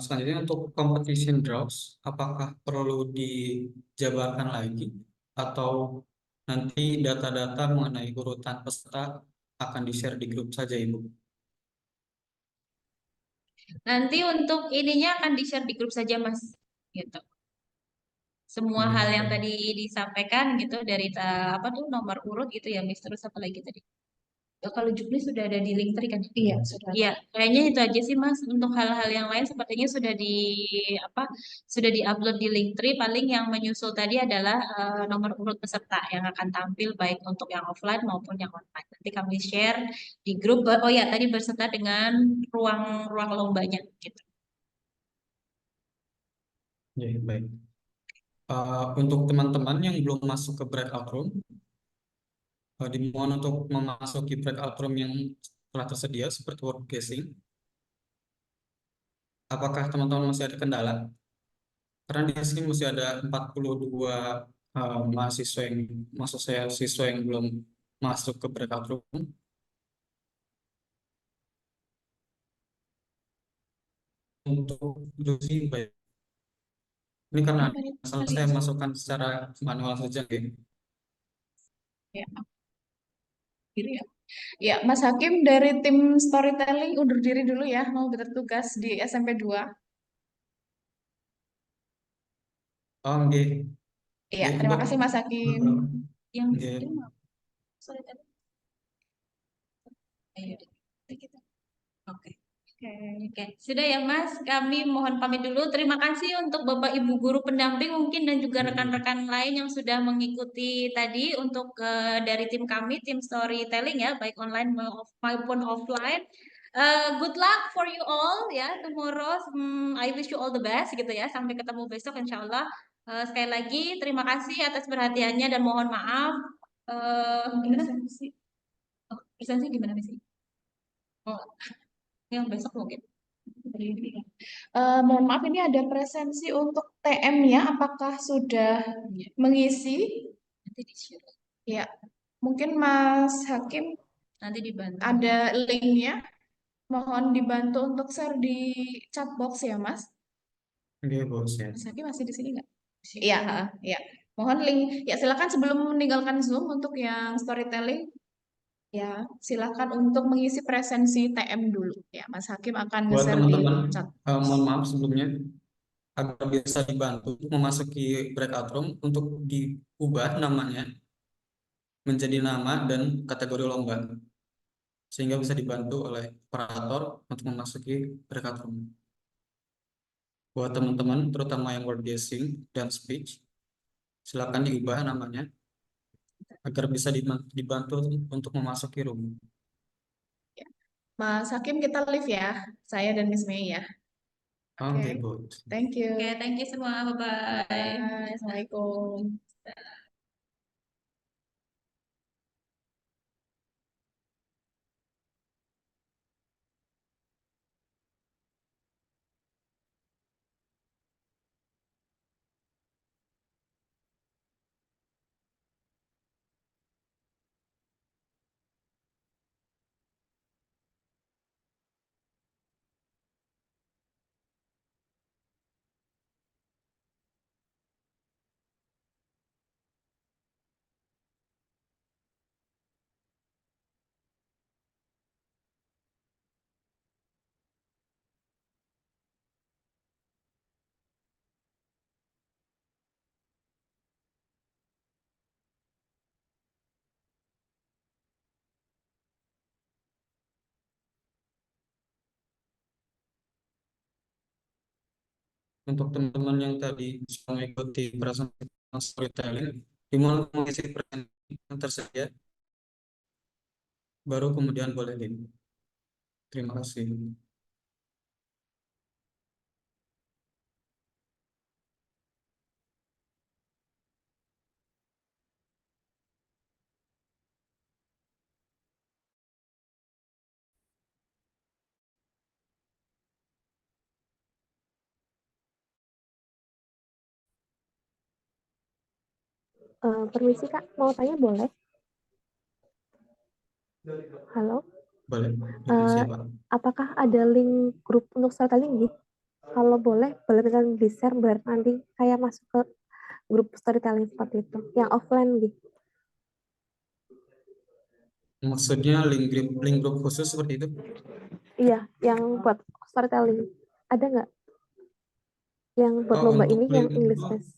Speaker 5: Selanjutnya untuk competition draws, apakah perlu dijabarkan lagi atau nanti data-data mengenai urutan peserta akan di-share di grup saja, Ibu?
Speaker 3: Nanti untuk ininya akan di-share di grup saja Mas, gitu. Semua hal yang
Speaker 5: Baik.
Speaker 3: tadi disampaikan gitu dari apa tuh nomor urut gitu ya Miss, terus apa lagi tadi? Kalau Juknis sudah ada di Linktree kan?
Speaker 1: Iya, sudah.
Speaker 3: Iya, kayaknya itu aja sih Mas. Untuk hal-hal yang lain sepertinya sudah sudah di-upload di Linktree. Paling yang menyusul tadi adalah nomor urut peserta yang akan tampil baik untuk yang offline maupun yang online. Nanti kami share di grup. Oh ya, tadi berserta dengan ruang lombanya gitu.
Speaker 5: Ya, baik. Untuk teman-teman yang belum masuk ke breakout room, dimohon untuk memasuki breakout room yang telah tersedia seperti work guessing. Apakah teman-teman masih ada kendala? Karena di sini masih ada 42 mahasiswa yang, maksud saya siswa yang belum masuk ke breakout room. Untuk Lucy, baik. Ini karena saya masukkan secara manual saja, ya.
Speaker 1: Ya. Gitu ya. Ya, Mas Hakim dari tim storytelling undur diri dulu ya, mau bertugas di SMP 2.
Speaker 5: Oh, nggih.
Speaker 1: Iya, terima kasih Mas Hakim.
Speaker 3: Yang
Speaker 5: Nggih.
Speaker 3: sorry tadi. Ayo, kita. Oke. Oke, sudah ya Mas, kami mohon pamit dulu. Terima kasih untuk Bapak Ibu guru pendamping mungkin dan juga rekan-rekan lain yang sudah mengikuti tadi untuk dari tim kami, tim storytelling ya, baik online maupun offline. Good luck for you all ya, tomorrow. I wish you all the best gitu ya. Sampai ketemu besok insya Allah. Sekali lagi terima kasih atas perhatiannya dan mohon maaf. Gimana sih? Oh, presentasi gimana sih? Oh, yang besok mungkin.
Speaker 1: Mohon maaf ini ada presensi untuk TM-nya, apakah sudah mengisi?
Speaker 3: Nanti di-share.
Speaker 1: Ya, mungkin Mas Hakim
Speaker 3: Nanti dibantu.
Speaker 1: ada linknya. Mohon dibantu untuk share di chat box ya, Mas.
Speaker 5: Nggih, Bos ya.
Speaker 1: Mas Hakim masih di sini nggak? Iya, ya. Mohon link. Ya, silakan sebelum meninggalkan Zoom untuk yang storytelling. Ya, silakan untuk mengisi presensi TM dulu. Ya, Mas Hakim akan
Speaker 5: Buat
Speaker 1: nge-share di
Speaker 5: teman-teman,
Speaker 1: chat.
Speaker 5: mohon maaf sebelumnya, agar bisa dibantu memasuki breakout room untuk diubah namanya menjadi nama dan kategori lomba, sehingga bisa dibantu oleh operator untuk memasuki breakout room. Buat teman-teman, terutama yang word guessing dan speech, silakan diubah namanya agar bisa dibantu untuk memasuki room.
Speaker 1: Mas Hakim kita live ya, saya dan Miss Mei ya.
Speaker 5: Oke, Bu.
Speaker 1: Thank you.
Speaker 3: Oke, thank you semua. Bye-bye.
Speaker 1: Bye. Assalamualaikum.
Speaker 5: Untuk teman-teman yang tadi sudah mengikuti presentasi storytelling, dimulai mengisi presentasi yang tersedia, baru kemudian boleh link. Terima kasih.
Speaker 10: Permisi Kak, mau tanya boleh? Halo,
Speaker 5: Boleh, permisi ya Pak.
Speaker 10: apakah ada link grup untuk storytelling gitu? Kalau boleh kita di-share biar nanti saya masuk ke grup storytelling seperti itu, yang offline gitu.
Speaker 5: Maksudnya link grup khusus seperti itu?
Speaker 10: Iya, yang buat storytelling. Ada nggak? Yang buat
Speaker 5: Oh,
Speaker 10: lomba
Speaker 5: untuk
Speaker 10: ini yang
Speaker 5: link
Speaker 10: English
Speaker 5: itu,
Speaker 10: Fest.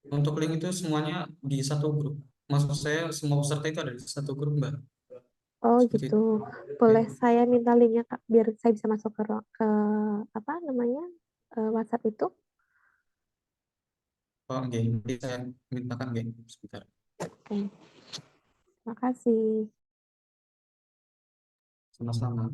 Speaker 5: untuk link itu semuanya di satu grup. Maksud saya semua peserta itu ada di satu grup, Mbak.
Speaker 10: Oh
Speaker 5: Seperti itu.
Speaker 10: gitu. Boleh saya minta linknya Kak, biar saya bisa masuk ke apa namanya WhatsApp itu.
Speaker 5: Oh, oke. Nanti saya mintakan sebentar.
Speaker 10: Oke. Terima kasih.
Speaker 5: Sama-sama.